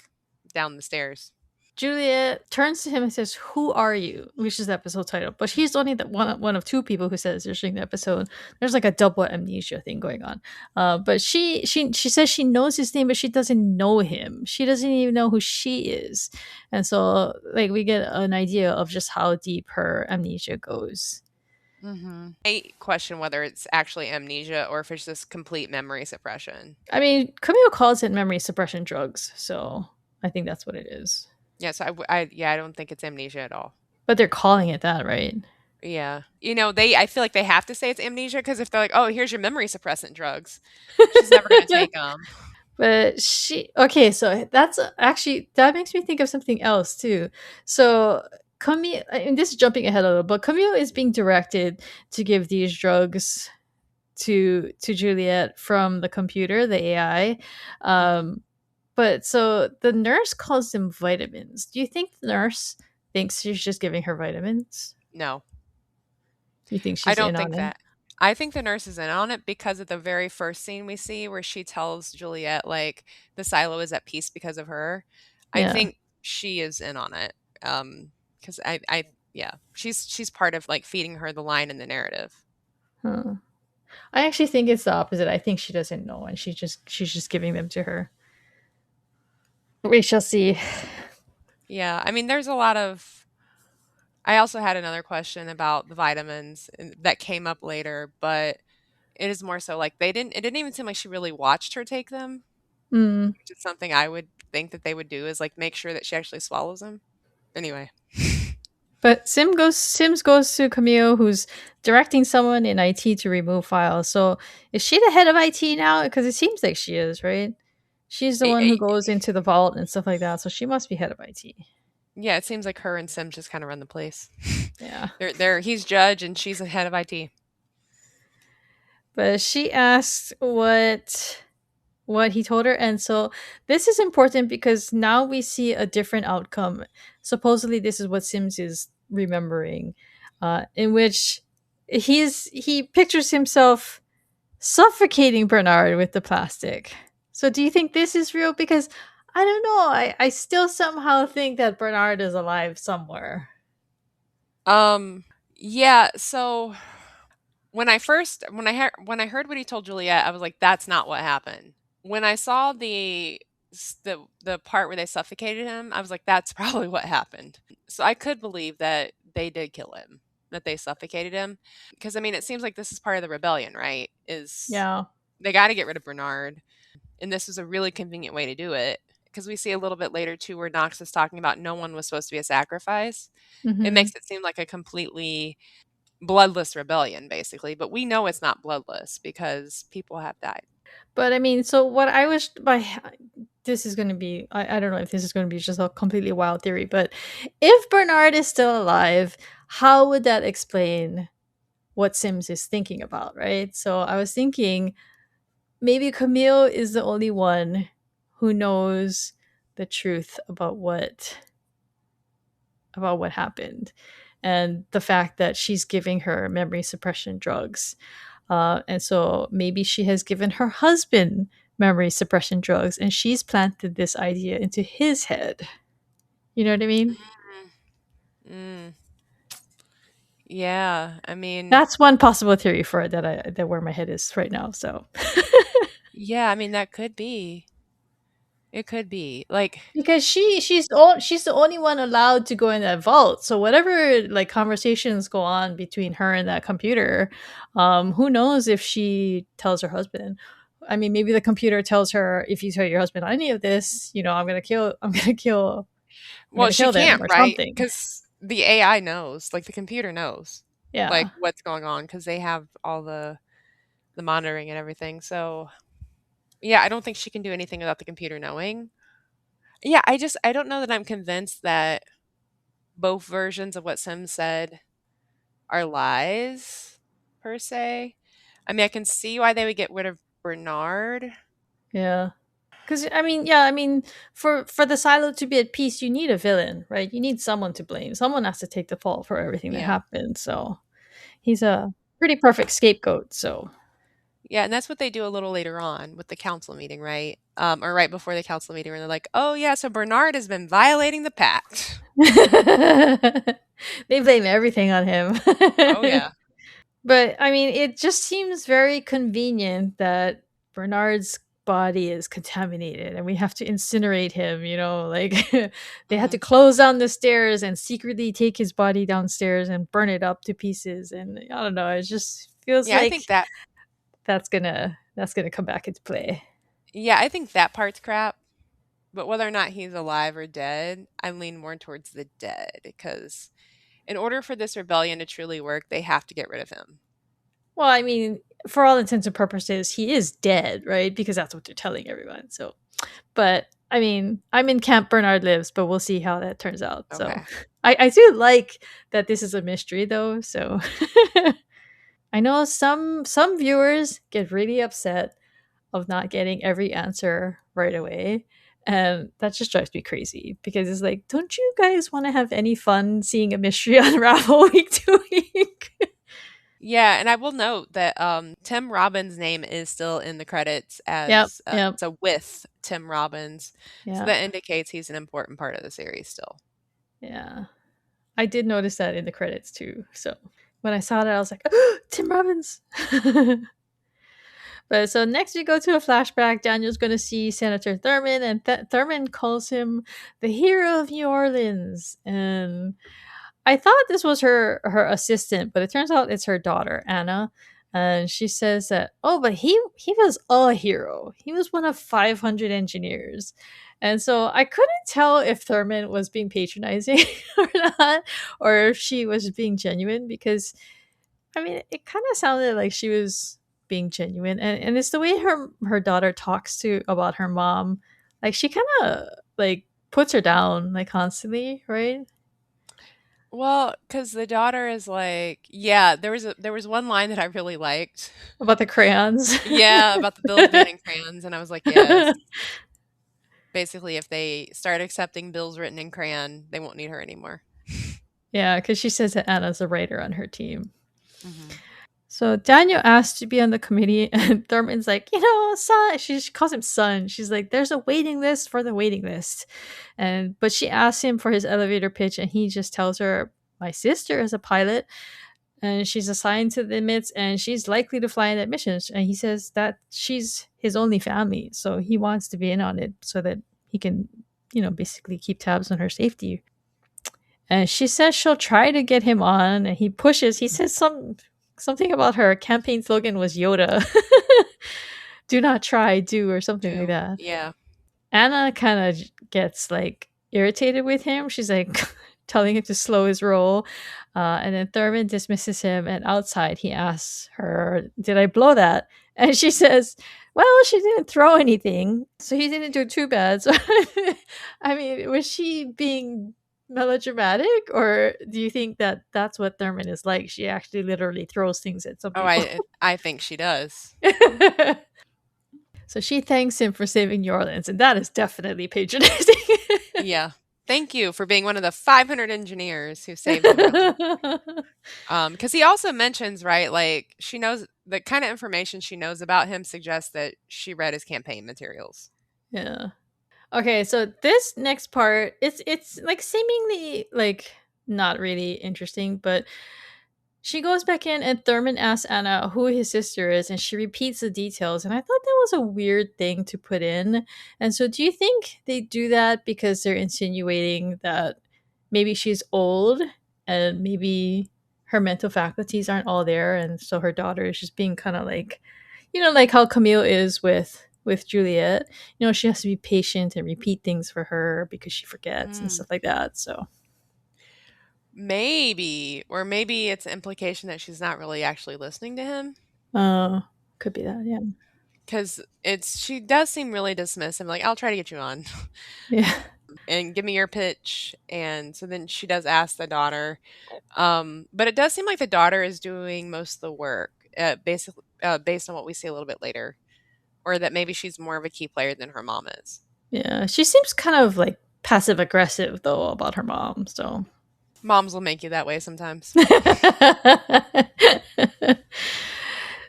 down the stairs. Juliet turns to him and says, "Who are you?" Which is the episode title. But he's only the one of two people who says this during the episode. There's like a double amnesia thing going on. But she says she knows his name, but she doesn't know him. She doesn't even know who she is, and so like we get an idea of just how deep her amnesia goes. I question whether it's actually amnesia or if it's just complete memory suppression. I mean, Camille calls it memory suppression drugs, so I think that's what it is. Yeah, so yeah, I don't think it's amnesia at all. But they're calling it that, right? Yeah. I feel like they have to say it's amnesia because if they're like, oh, here's your memory suppressant drugs, she's never going to take them. But okay, so that's actually that makes me think of something else too. So Camille, and this is jumping ahead a little, but Camille is being directed to give these drugs to Juliet from the computer, the AI. Um, but so the nurse calls them vitamins. Do you think the nurse thinks she's just giving her vitamins? No. You think I she's don't in on think it? that. I think the nurse is in on it because of the very first scene we see where she tells Juliet, like, the silo is at peace because of her. I Yeah. think she is in on it. Because yeah, she's part of like feeding her the line in the narrative. Huh. I actually think it's the opposite. I think she doesn't know, and she's just giving them to her. We shall see. Yeah, I mean, there's a lot of. I also had another question about the vitamins that came up later, but it is more so like they didn't. It didn't even seem like she really watched her take them, Mm. which is something I would think that they would do is like make sure that she actually swallows them. Anyway. But Sims goes to Camille, who's directing someone in IT to remove files. So is she the head of IT now? Because it seems like she is, right? She's the I one who I goes into the vault and stuff like that. So she must be head of IT. yeah, it seems like her and Sim just kinda run the place. Yeah. He's judge and she's the head of IT. But she asked what he told her, and so this is important because now we see a different outcome. Supposedly this is what Sims is remembering, in which he pictures himself suffocating Bernard with the plastic. So do you think this is real? Because I don't know. I still somehow think that Bernard is alive somewhere. Yeah, so when I heard what he told Juliet, I was like, "That's not what happened." When I saw the part where they suffocated him, I was like, "That's probably what happened." So I could believe that they did kill him, that they suffocated him, because I mean, it seems like this is part of the rebellion, right? Is Yeah. they gotta get rid of Bernard. And this is a really convenient way to do it because we see a little bit later too where Knox is talking about no one was supposed to be a sacrifice. It Hmm. makes it seem like a completely bloodless rebellion, basically, but we know it's not bloodless because people have died. But I mean, so what I wish by this is going to be, I don't know if this is going to be just a completely wild theory, but if Bernard is still alive, how would that explain what Sims is thinking about, right? So I was thinking maybe Camille is the only one who knows the truth about what happened, and the fact that she's giving her memory suppression drugs. And so maybe she has given her husband memory suppression drugs, and she's planted this idea into his head. You know what I mean? Mm, yeah, I mean, That's one possible theory for it that where my head is right now. So yeah, I mean that could be. It could be like, because she's the only one allowed to go in that vault, so whatever like conversations go on between her and that computer, who knows if she tells her husband. I mean, maybe the computer tells her, if you tell your husband any of this, I'm well, gonna she kill them can't, or right? something. Because the AI knows, like the computer knows, like Yeah. what's going on because they have all the the monitoring and everything. So, yeah, I don't think she can do anything without the computer knowing. Yeah, I don't know that I'm convinced that both versions of what Sim said are lies per se. I mean, I can see why they would get rid of Bernard. Yeah. Because I mean, yeah, I mean, for the silo to be at peace, you need a villain, right? You need someone to blame. Someone has to take the fall for everything that Yeah. happened. So he's a pretty perfect scapegoat. So Yeah, and that's what they do a little later on with the council meeting, right? Or right before the council meeting, where they're like, "Oh yeah, so Bernard has been violating the pact." they blame everything on him. Oh yeah. But I mean, it just seems very convenient that Bernard's body is contaminated and we have to incinerate him, like they had to Hmm. close down the stairs and secretly take his body downstairs and burn it up to pieces. And I don't know, it just feels Yeah, I think like that. that's gonna come back into play. Yeah, I think that part's crap. But whether or not he's alive or dead, I lean more towards the dead because in order for this rebellion to truly work, they have to get rid of him. Well, I mean, for all intents and purposes, he is dead, right? Because that's what they're telling everyone. So but I mean, I'm in Camp Bernard Lives, but we'll see how that turns out. So Okay. I do like that this is a mystery though. So I know some viewers get really upset of not getting every answer right away. And that just drives me crazy because it's like, don't you guys want to have any fun seeing a mystery unravel week to week? Yeah, and I will note that Tim Robbins' name is still in the credits Yep, as yep, so with Tim Robbins, so yeah, that indicates he's an important part of the series still. yeah. I did notice that in the credits too. So when I saw that, I was like, Tim Robbins. But so next we go to a flashback. Daniel's going to see Senator Thurman, and Thurman calls him the hero of New Orleans. And I thought this was her assistant, but it turns out it's her daughter Anna. And she says that, oh, but he was a hero. He was one of 500 engineers. And so I couldn't tell if Thurman was being patronizing or not, or if she was being genuine because I mean, it kind of sounded like she was being genuine, and it's the way her daughter talks to about her mom. Like she kind of like puts her down like constantly, right? Well, because the daughter is like, yeah, there was one line that I really liked. About the crayons. Yeah, about the bills banning crayons, and I was like, yes. Basically, if they start accepting bills written in crayon, they won't need her anymore. Yeah, because she says that Anna's a writer on her team. Hmm. So Daniel asked to be on the committee, and Thurman's like, son. She calls him son. She's like, there's a waiting list for the waiting list, but she asks him for his elevator pitch, and he just tells her, my sister is a pilot, and she's assigned to the limits, and she's likely to fly in that mission. And he says that she's his only family, so he wants to be in on it so that he can, basically keep tabs on her safety. And she says she'll try to get him on, and he pushes. He says something about her campaign slogan was Yoda. Do not try, do, or something like Do that. yeah. Anna kind of gets like irritated with him. She's like telling him to slow his roll. And then Thurman dismisses him. And outside, he asks her, did I blow that? And she says, well, she didn't throw anything. So he didn't do too bad. So, I mean, was she being melodramatic? Or do you think that that's what Thurman is like? She actually literally throws things at some Oh, people. I think she does. So she thanks him for saving New Orleans, and that is definitely patronizing. Yeah. Thank you for being one of the 500 engineers who saved New Orleans. Because he also mentions, right, like she knows the kind of information she knows about him suggests that she read his campaign materials. Yeah. Okay, so this next part, it's like seemingly like not really interesting, but she goes back in and Thurman asks Anna who his sister is and she repeats the details. And I thought that was a weird thing to put in. And so do you think they do that because they're insinuating that maybe she's old and maybe her mental faculties aren't all there and so her daughter is just being kind of like like how Camille is with Juliet. She has to be patient and repeat things for her because she forgets and Mm. stuff like that. So Maybe, or maybe it's an implication that she's not really actually listening to him. uh Could be that. Yeah. because she does seem really dismissive. Like, I'll try to get you on Yeah. and give me your pitch. And so then she does ask the daughter. But it does seem like the daughter is doing most of the work, basically, based on what we see a little bit later, or that maybe she's more of a key player than her mom is. Yeah. She seems kind of like passive aggressive though about her mom. So Moms will make you that way sometimes.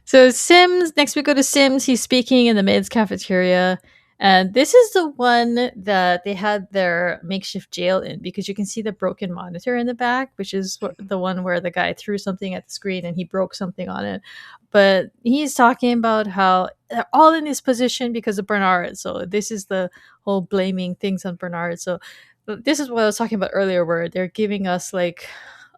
So Sims, next we go to Sims. He's speaking in the maid's cafeteria. And this is the one that they had their makeshift jail in because you can see the broken monitor in the back, which is the one where the guy threw something at the screen and he broke something on it. But he's talking about how they're all in this position because of Bernard. So this is the whole blaming things on Bernard. So this is what I was talking about earlier, where they're giving us like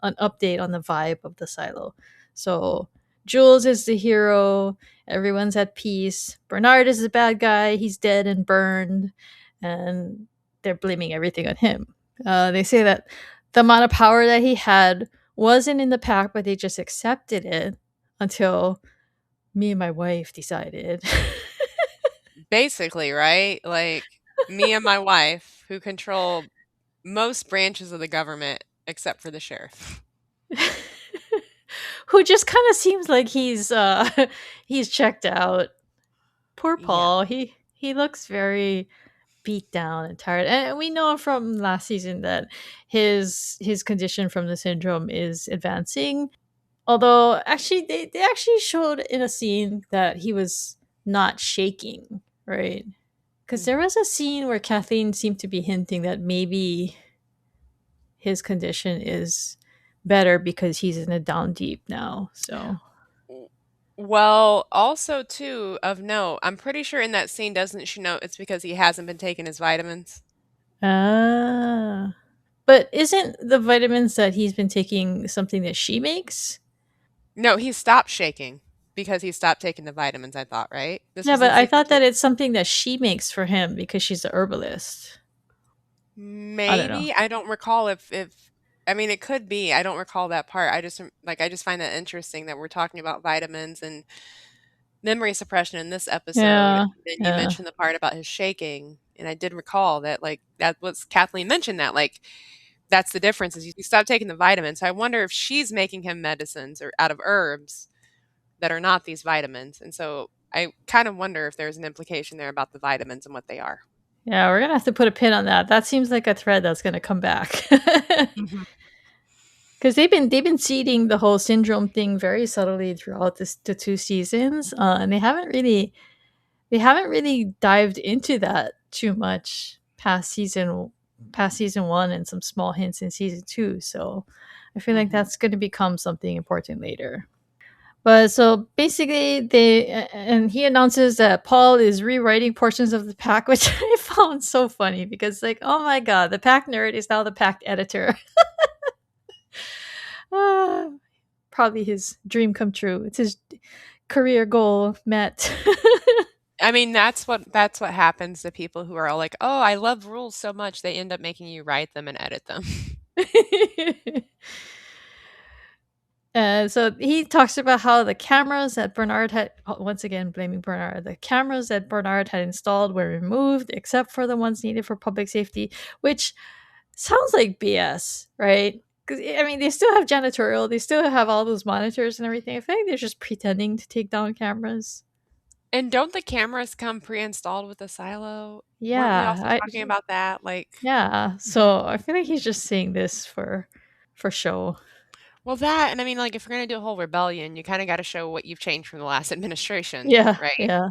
an update on the vibe of the silo. So Jules is the hero. Everyone's at peace. Bernard is the bad guy. He's dead and burned, and they're blaming everything on him. They say that the amount of power that he had wasn't in the pack, but they just accepted it until me and my wife decided. Basically, right? Like, me and my wife, who control most branches of the government except for the sheriff. Who just kind of seems like he's checked out. Poor Yeah. Paul. He looks very beat down and tired. And we know from last season that his condition from the syndrome is advancing. Although actually they actually showed in a scene that he was not shaking, right? Because there Mhm. was a scene where Kathleen seemed to be hinting that maybe his condition is better because he's in a down deep now. So W Well, also too, of note, I'm pretty sure in that scene, doesn't she note it's because he hasn't been taking his vitamins? ah. But isn't the vitamins that he's been taking something that she makes? No, he stopped shaking because he stopped taking the vitamins, I thought, right? This Yeah, was in but I season thought 2. that it's something that she makes for him because she's a herbalist. I don't know. Maybe, I don't recall if I mean, it could be, I don't recall that part. I just find that interesting that we're talking about vitamins and memory suppression in this episode. Yeah, Then you yeah, mentioned the part about his shaking, and I did recall that, like, that was Kathleen mentioned that, like, that's the difference is you stop taking the vitamins. So I wonder if she's making him medicines or out of herbs that are not these vitamins. And so I kind of wonder if there's an implication there about the vitamins and what they are. yeah. We're gonna have to put a pin on that. That seems like a thread that's gonna come back Mhm. because they've been seeding the whole syndrome thing very subtly throughout the two seasons, and they haven't really dived into that too much past season one and some small hints in season two. So I feel like Mhm. that's going to become something important later. But so basically, and he announces that Paul is rewriting portions of the pack, which I found so funny because, like, oh my god, the pack nerd is now the pack editor. Ah, probably his dream come true. It's his career goal met. I mean, that's what happens to people who are all like, "Oh, I love rules so much," they end up making you write them and edit them. So he talks about how the cameras that Bernard had, once again blaming Bernard, the cameras that Bernard had installed were removed except for the ones needed for public safety, which sounds like BS, right? Because I mean, they still have janitorial, they still have all those monitors and everything. I feel like they're just pretending to take down cameras. And don't the cameras come pre-installed with the silo? Weren't we Yeah, also I talking about that? Like, yeah. So I feel like he's just saying this for show. well, that, and I mean, like, if you're gonna do a whole rebellion, you kinda gotta show what you've changed from the last administration, Yeah, right? yeah.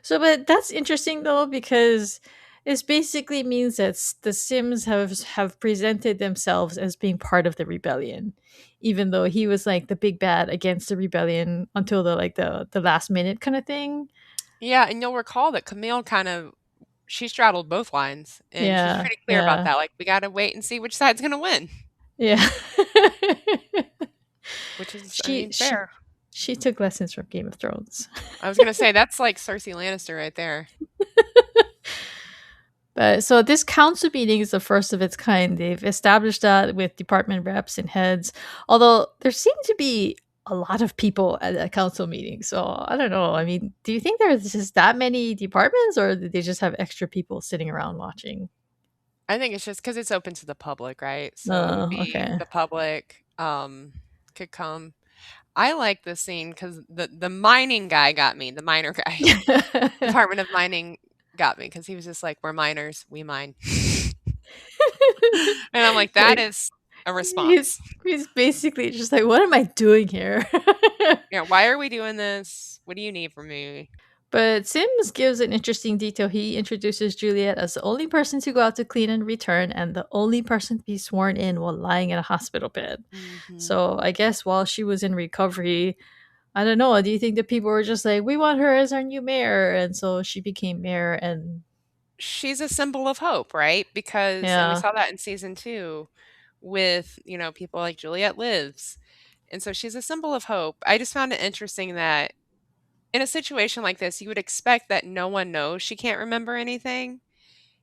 So, but that's interesting though because this basically means that the Sims have presented themselves as being part of the rebellion, even though he was like the big bad against the rebellion until the last minute kind of thing. Yeah, and you'll recall that Camille kind of she straddled both lines, and she's Yeah, pretty clear about yeah, that, like, "We gotta wait and see which side's gonna win," yeah. which is, I she mean, she fair. she took lessons from Game of Thrones. I was gonna say, that's like Cersei Lannister right there. But so this council meeting is the first of its kind. They've established that with department reps and heads. Although there seem to be a lot of people at a council meeting. So I don't know. I mean, do you think there's just that many departments, or did they just have extra people sitting around watching? I think it's just because it's open to the public, right? So it would be Okay. the public, could come. I like this scene because the mining guy got me, the miner guy. Department of Mining got me because he was just like, "We're miners, we mine." And I'm like, "That Like is a he's response." he's basically just like, what am I doing here? Yeah, "Why are we doing this? What do you need from me?" But Sims gives an interesting detail. He introduces Juliet as the only person to go out to clean and return, and the only person to be sworn in while lying in a hospital bed. Mhm. So I guess while she was in recovery, I don't know. Do you think the people were just like, we want her as our new mayor? And so she became mayor, and She's a symbol of hope, right? Because and we yeah, saw that in season 2 with, people like Juliet Lives. And so she's a symbol of hope. I just found it interesting that in a situation like this, you would expect that no one knows she can't remember anything,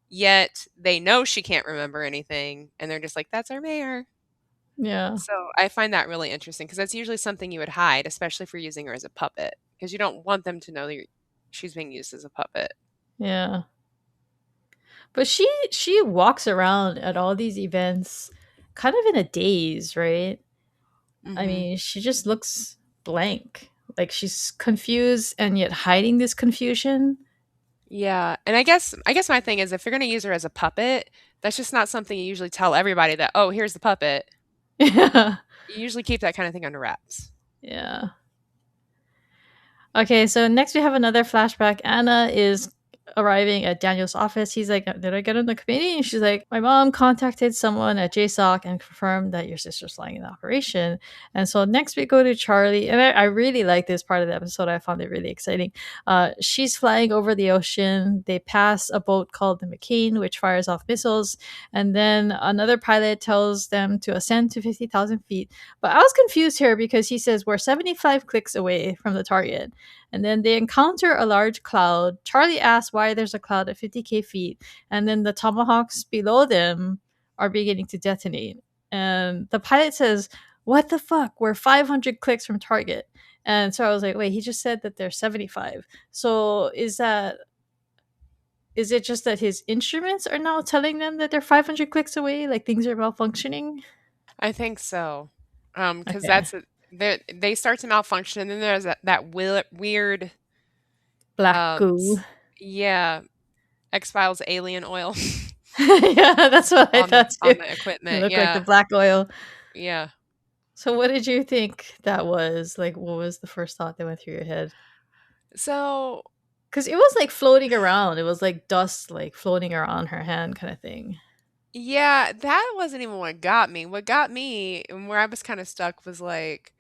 yet they know she can't remember anything, and they're just like, "That's our mayor." yeah, So I find that really interesting because that's usually something you would hide, especially if you're using her as a puppet, because you don't want them to know that she's being used as a puppet. yeah. But she walks around at all these events kind of in a daze, right? I Mhm. mean, she just looks blank. Like she's confused and yet hiding this confusion. Yeah, and I guess my thing is if you're gonna use her as a puppet, that's just not something you usually tell everybody that, "Oh, here's the puppet." Yeah. You usually keep that kinda thing under wraps. Yeah. Okay, so next we have another flashback. Anna is arriving at Daniel's office. He's like, "Did I get on the committee?" And she's like, "My mom contacted someone at JSOC and confirmed that your sister's lying in the operation." And so next we go to Charlie. And I really like this part of the episode. I found it really exciting. She's flying over the ocean. They pass a boat called the McCain, which fires off missiles. And then another pilot tells them to ascend to 50,000 feet. But I was confused here because he says, we're 75 clicks away from the target. And then they encounter a large cloud. Charlie asks why there's a cloud at 50k feet, and then the tomahawks below them are beginning to detonate. And the pilot says, "What the fuck? We're 500 clicks from target." And so I was like, "Wait, he just said that they're 75. So is it just that his instruments are now telling them that they're 500 clicks away, like things are malfunctioning?" I think so. Because Okay. they start to malfunction, and then there's that weird, Black goo. s yeah, X-Files alien oil Yeah, that's what I on the thought too. on the It equipment, looked like the yeah, black oil. yeah. So what did you think that was? Like, what was the first thought that went through your head? So, Because it was like floating around. It was like dust, like floating around her hand, kind of thing. yeah, that wasn't even what got me. What got me and where I was kinda stuck was, like,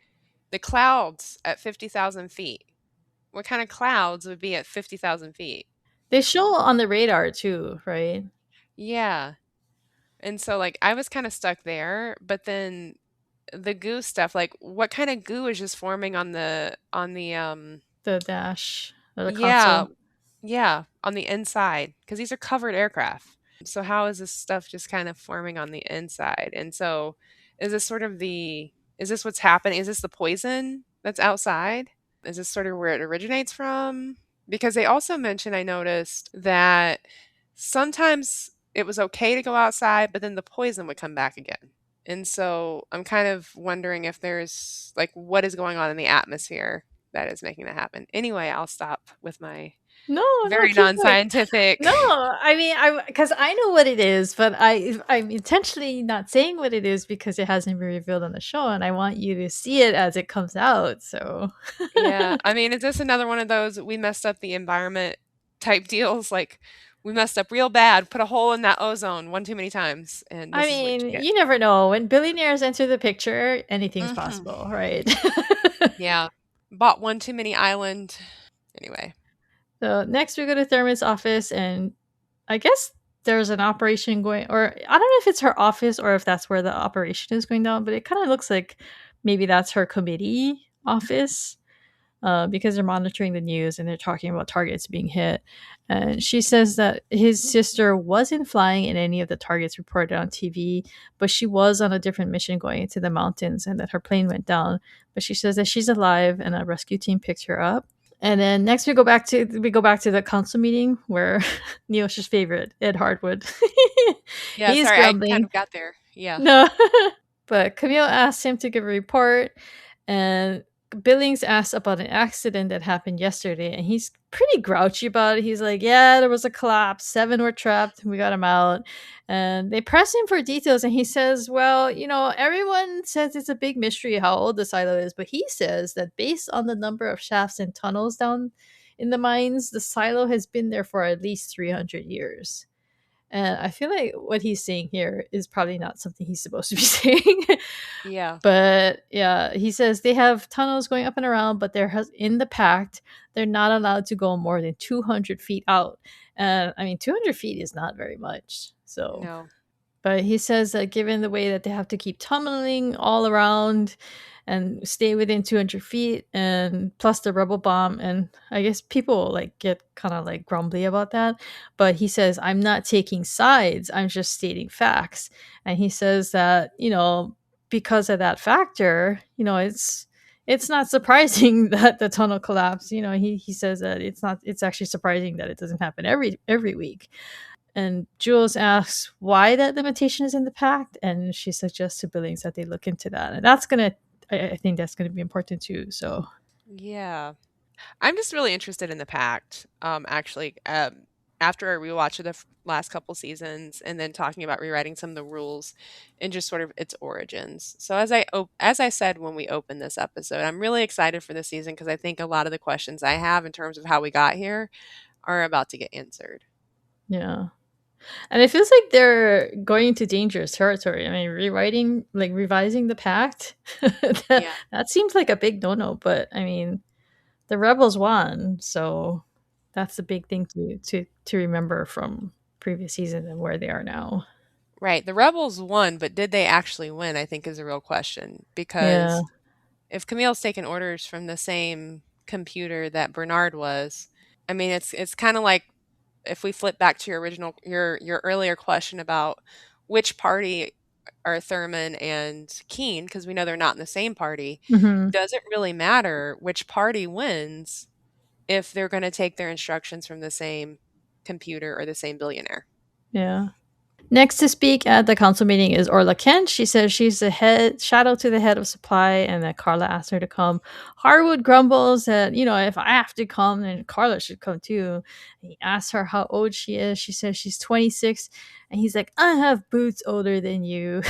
the clouds at 50,000 feet. What kinda clouds would be at 50,000 feet? They show on the radar too, right? Yeah, and so, like, I was kinda stuck there, but then the goo stuff, like, what kinda goo is just forming on the The dash or the yeah, console. yeah, on the inside, because these are covered aircraft. So how is this stuff just kind of forming on the inside? And so is this sort of the is this what's happening? Is this the poison that's outside? Is this sort of where it originates from? Because they also mentioned, I noticed, that sometimes it was okay to go outside, but then the poison would come back again. And so I'm kind of wondering if there's like what is going on in the atmosphere that is making that happen. Anyway, I'll stop with my No, no, very keep going. non-scientific. No, I mean, I because I know what it is, but I'm intentionally not saying what it is because it hasn't been revealed on the show, and I want you to see it as it comes out. So, Yeah, I mean, is this another one of those we messed up the environment type deals? Like we messed up real bad, put a hole in that ozone one too many times, and I this is what mean, you get. you never know when billionaires enter the picture, anything's Mhm. possible, right? Yeah. Bought one too many island. Anyway. So next we go to Thurman's office, and I guess there's an operation going, or I don't know if it's her office or if that's where the operation is going down, but it kind of looks like maybe that's her committee office. because they're monitoring the news and they're talking about targets being hit. And she says that his sister wasn't flying in any of the targets reported on TV, but she was on a different mission going into the mountains and that her plane went down. But she says that she's alive and a rescue team picked her up. And then next we go back to the council meeting where Neoshia's favorite, Ed Hardwood. Yeah, He's sorry, I kind grumbling. of got there. Yeah. No. But Camille asks him to give a report, and Billings asks about an accident that happened yesterday, and he's pretty grouchy about it. He's like, "Yeah, there was a collapse. 7 were trapped. We got them out." And they press him for details, and he says, "Well, everyone says it's a big mystery how old the silo is, but he says that based on the number of shafts and tunnels down in the mines, the silo has been there for at least 300 years." And I feel like what he's saying here is probably not something he's supposed to be saying. Yeah. But yeah, he says they have tunnels going up and around, but in the pact, they're not allowed to go more than 200 feet out. And I mean, 200 feet is not very much. So No. but he says that given the way that they have to keep tunneling all around and stay within 200 feet, and plus the rebel bomb, and I guess people like get kind of like grumbly about that. But he says, I'm not taking sides, I'm just stating facts. And he says that, because of that factor, it's not surprising that the tunnel collapsed. He says that it's actually surprising that it doesn't happen every week. And Jules asks why that limitation is in the pact, and she suggests to Billings that they look into that. And I think that's gonna be important too. So Yeah. I'm just really interested in the pact. Actually, after I rewatched the last couple seasons, and then talking about rewriting some of the rules and just sort of its origins. So as I said when we opened this episode, I'm really excited for this season because I think a lot of the questions I have in terms of how we got here are about to get answered. yeah, and it feels like they're going into dangerous territory. I mean, revising the pact, that Yeah. that seems like a big no-no. But I mean, the rebels won, so that's the big thing to remember from previous seasons and where they are now. Right. The rebels won, but did they actually win? I think is a real question Yeah. because if Camille's taking orders from the same computer that Bernard was, I mean, it's kind of like if we flip back to your earlier question about which party are Thurman and Keen, because we know they're not in the same party, Hmm. does it really matter which party wins if they're going to take their instructions from the same computer or the same billionaire? Yeah. Next to speak at the council meeting is Orla Kent. She says she's the head shadow to the head of supply and that Carla asked her to come. Harwood grumbles that, if I have to come, then Carla should come too. He asks her how old she is. She says she's 26. And he's like, I have boots older than you.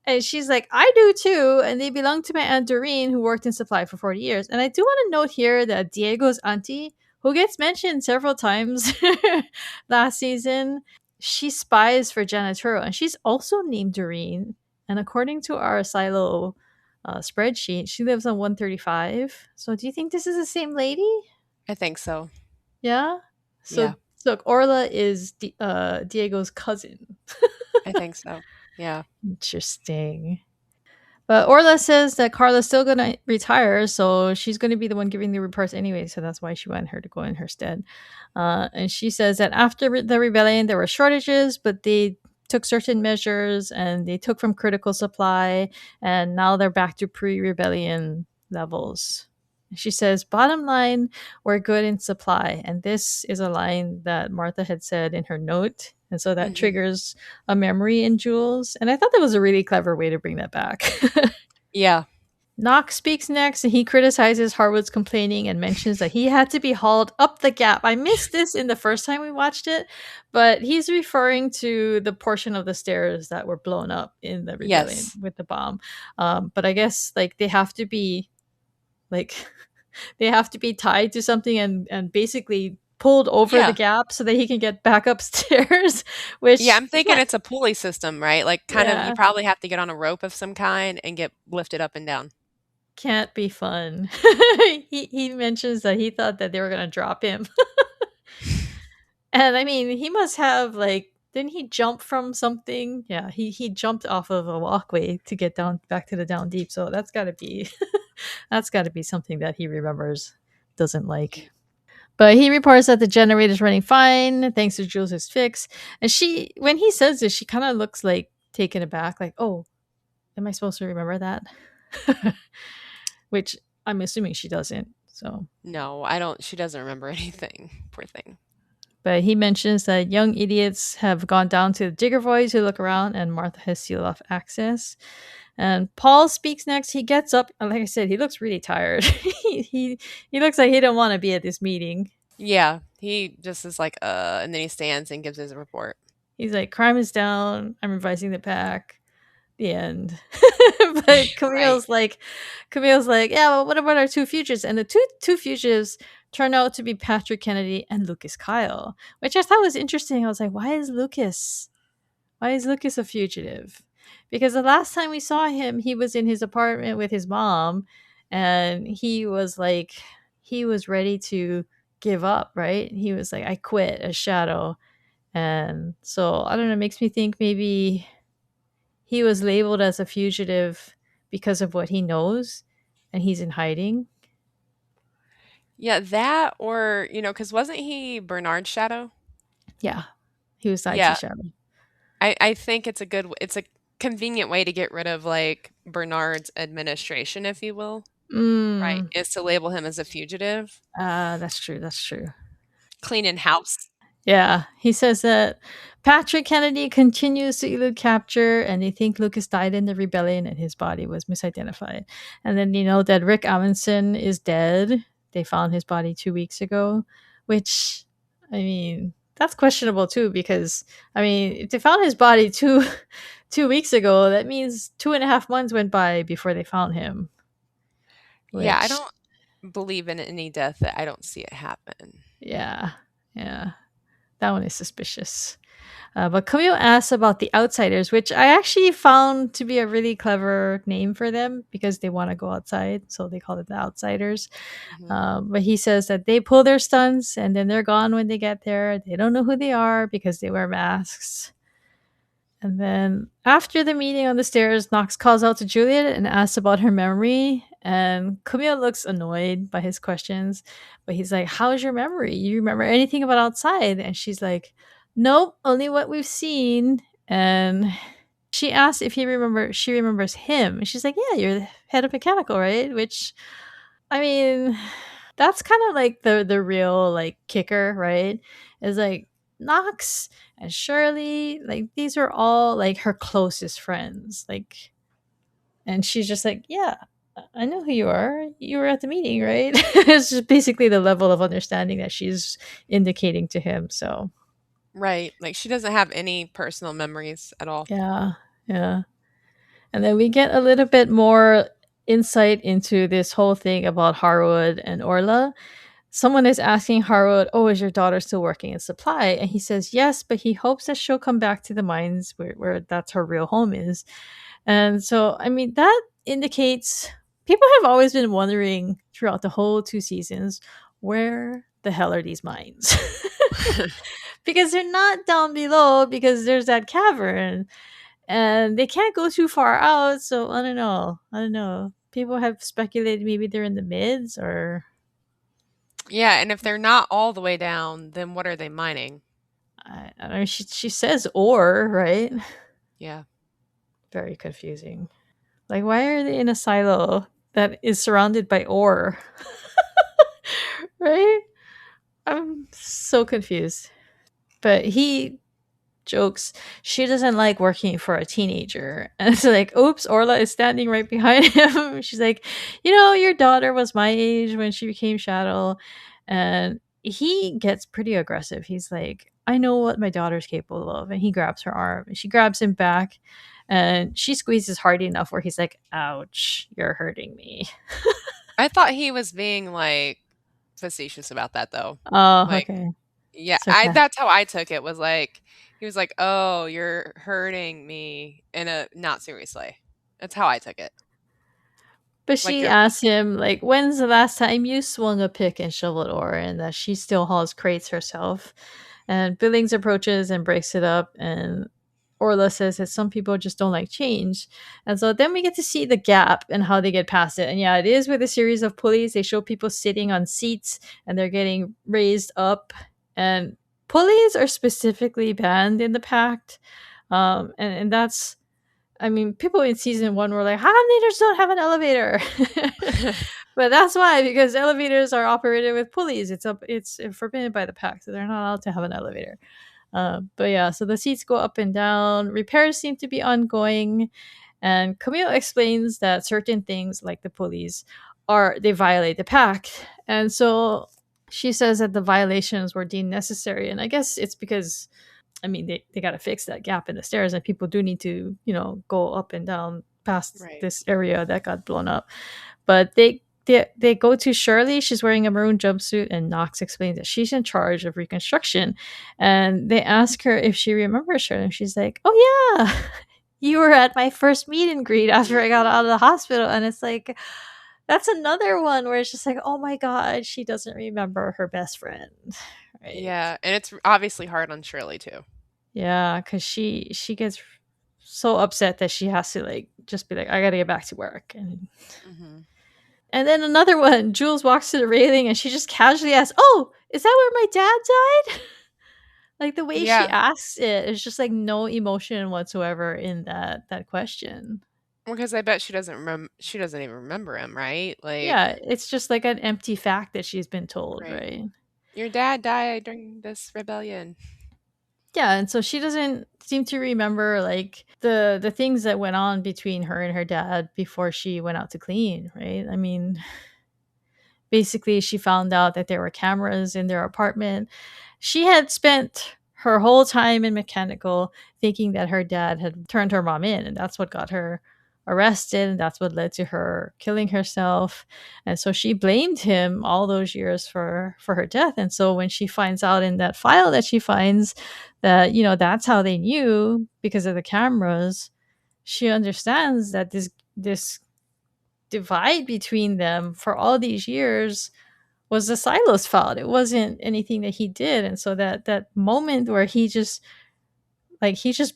And she's like, I do too. And they belong to my Aunt Doreen, who worked in supply for 40 years. And I do want to note here that Diego's auntie, who gets mentioned several times last season, she spies for Janitoro. And she's also named Doreen. And according to our silo spreadsheet, she lives on 135. So do you think this is the same lady? I think so. Yeah? So, Yeah, so Orla is Diego's cousin. I think so. Yeah. Interesting. But Orla says that Carla's still going to retire, so she's going to be the one giving the reports anyway. So that's why she wanted her to go in her stead. And she says that after the rebellion, there were shortages, but they took certain measures and they took from critical supply, and now they're back to pre-rebellion levels. She says, bottom line, we're good in supply. And this is a line that Martha had said in her note. And so that Hmm. triggers a memory in Jules. And I thought that was a really clever way to bring that back. Yeah. Knox speaks next, and he criticizes Harwood's complaining and mentions that he had to be hauled up the gap. I missed this in the first time we watched it, but he's referring to the portion of the stairs that were blown up in the rebellion Yes. with the bomb. But I guess like they have to be like they have to be tied to something and basically pulled over the Yeah. gap so that he can get back upstairs, Yeah, which I'm thinking it's a pulley system, right? Like, kind of, you yeah, probably have to get on a rope of some kind and get lifted up and down. can't be fun. He mentions that he thought that they were gonna drop him. And I mean, he must have like didn't he jump from something? Yeah, he jumped off of a walkway to get down back to the down deep. So that's got to be That's got to be something that he remembers, doesn't like. But he reports that the generator's running fine thanks to Jules' fix. And she, when he says this, she kind of looks like taken aback, like, oh, am I supposed to remember that? Which I'm assuming she doesn't. So, No, I don't she doesn't remember anything. Poor thing. but he mentions that young idiots have gone down to the digger voids to look around, and Martha has sealed off access. And Paul speaks next. He gets up, and like I said, he looks really tired. He looks like he didn't want to be at this meeting. Yeah, he just is like, and then he stands and gives his report. He's like, crime is down. I'm revising the pack. The end. But Right. Camille's like, yeah, well, what about our two fugitives? And the two fugitives turn out to be Patrick Kennedy and Lucas Kyle, which I thought was interesting. I was like, why is Lucas a fugitive? Because the last time we saw him, he was in his apartment with his mom, and he was ready to give up, right? He was like, I quit as Shadow. And so I don't know, it makes me think maybe he was labeled as a fugitive because of what he knows and he's in hiding. Yeah, that or, because wasn't he Bernard's shadow? Yeah, he was the IT Yeah, Shadow. I think it's a convenient way to get rid of like Bernard's administration, if you will, right? Mm, Is to label him as a fugitive, that's true. That's true. cleaning house. Yeah, he says that Patrick Kennedy continues to elude capture, and they think Lucas died in the rebellion and his body was misidentified. And then that Rick Amundsen is dead. They found his body 2 weeks ago, which, I mean, that's questionable too, because I mean, if they found his body 2 weeks ago, that means 2.5 months went by before they found him. Yeah, I Which, don't believe in any death that I don't see it happen. yeah, yeah, that one is suspicious. But Camille asks about the outsiders, which I actually found to be a really clever name for them because they want to go outside. So they call it the outsiders. Mhm. But he says that they pull their stunts and then they're gone when they get there. They don't know who they are because they wear masks. And then after the meeting on the stairs, Knox calls out to Juliet and asks about her memory. And Camille looks annoyed by his questions, but he's like, how's your memory? You remember anything about outside? And she's like, nope, only what we've seen. And she asks if she remembers him. And she's like, yeah, you're the head of mechanical, right? Which, I mean, that's kind of like the real like kicker, right? Is like Knox and Shirley, like these are all like her closest friends. Like, and she's just like, yeah, I know who you are. You were at the meeting, right? It's just basically the level of understanding that she's indicating to him. So Right. Like she doesn't have any personal memories at all. yeah, yeah. And then we get a little bit more insight into this whole thing about Harwood and Orla. Someone is asking Harwood, oh, is your daughter still working in supply? And he says yes, but he hopes that she'll come back to the mines where that's her real home is. And so, I mean, that indicates people have always been wondering throughout the whole 2 seasons, where the hell are these mines? Because they're not down below because there's that cavern and they can't go too far out. So I don't know. I don't know. People have speculated maybe they're in the mids or Yeah, and if they're not all the way down, then what are they mining? I don't know. She says ore, right? Yeah. Very confusing. Like, why are they in a silo that is surrounded by ore? Right? I'm so confused. But he jokes she doesn't like working for a teenager. And it's like, oops, Orla is standing right behind him. She's like, your daughter was my age when she became Shadow. And he gets pretty aggressive. He's like, I know what my daughter's capable of. And he grabs her arm and she grabs him back. And she squeezes hard enough where he's like, ouch, you're hurting me. I thought he was being like facetious about that though. Oh, Like, okay. yeah, I Sarcastic. that's how I took it was like he was like, "Oh, you're hurting me in a not serious way." That's how I took it. But Like she you're asks him, like, when's the last time you swung a pick and shoveled ore? And that she still hauls crates herself. And Billings approaches and breaks it up. And Orla says that some people just don't like change. And so then we get to see the gap and how they get past it. And yeah, it is with a series of pulleys. They show people sitting on seats and they're getting raised up. And pulleys are specifically banned in the pact. And that's, I mean, people in season one were like, how come they just don't have an elevator? But that's why, because elevators are operated with pulleys. It's forbidden by the pact, so they're not allowed to have an elevator. But yeah, so the seats go up and down. Repairs seem to be ongoing, and Camille explains that certain things, like the pulleys, they violate the pact, and so she says that the violations were deemed necessary. And I guess it's because, I mean, they got to fix that gap in the stairs, and people do need to, go up and down past Right. this area that got blown up. But they go to Shirley. She's wearing a maroon jumpsuit, and Knox explains that she's in charge of reconstruction. And they ask her if she remembers Shirley, and she's like, "Oh yeah, you were at my first meet and greet after I got out of the hospital." And it's like, that's another one where it's just like, oh my god, she doesn't remember her best friend, right? Yeah, and it's obviously hard on Shirley too. Yeah, because she gets so upset that she has to like just be like, I gotta get back to work. Mhm. And then another one, Jules walks to the railing and she just casually asks, "Oh, is that where my dad died?" Like the way she Yeah, asks it is just like no emotion whatsoever in that question. because I bet she doesn't even remember him, right? Yeah, Like, it's just like an empty fact that she's been told, right. right? Your dad died during this rebellion. Yeah, and so she doesn't seem to remember like the things that went on between her and her dad before she went out to clean, right? I mean, basically she found out that there were cameras in their apartment. She had spent her whole time in mechanical thinking that her dad had turned her mom in, and that's what got her arrested, and that's what led to her killing herself. And so she blamed him all those years for her death. And so when she finds out in that file that she finds that, that's how they knew because of the cameras, she understands that this divide between them for all these years was the Silo's fault. It wasn't anything that he did. And so that moment where he just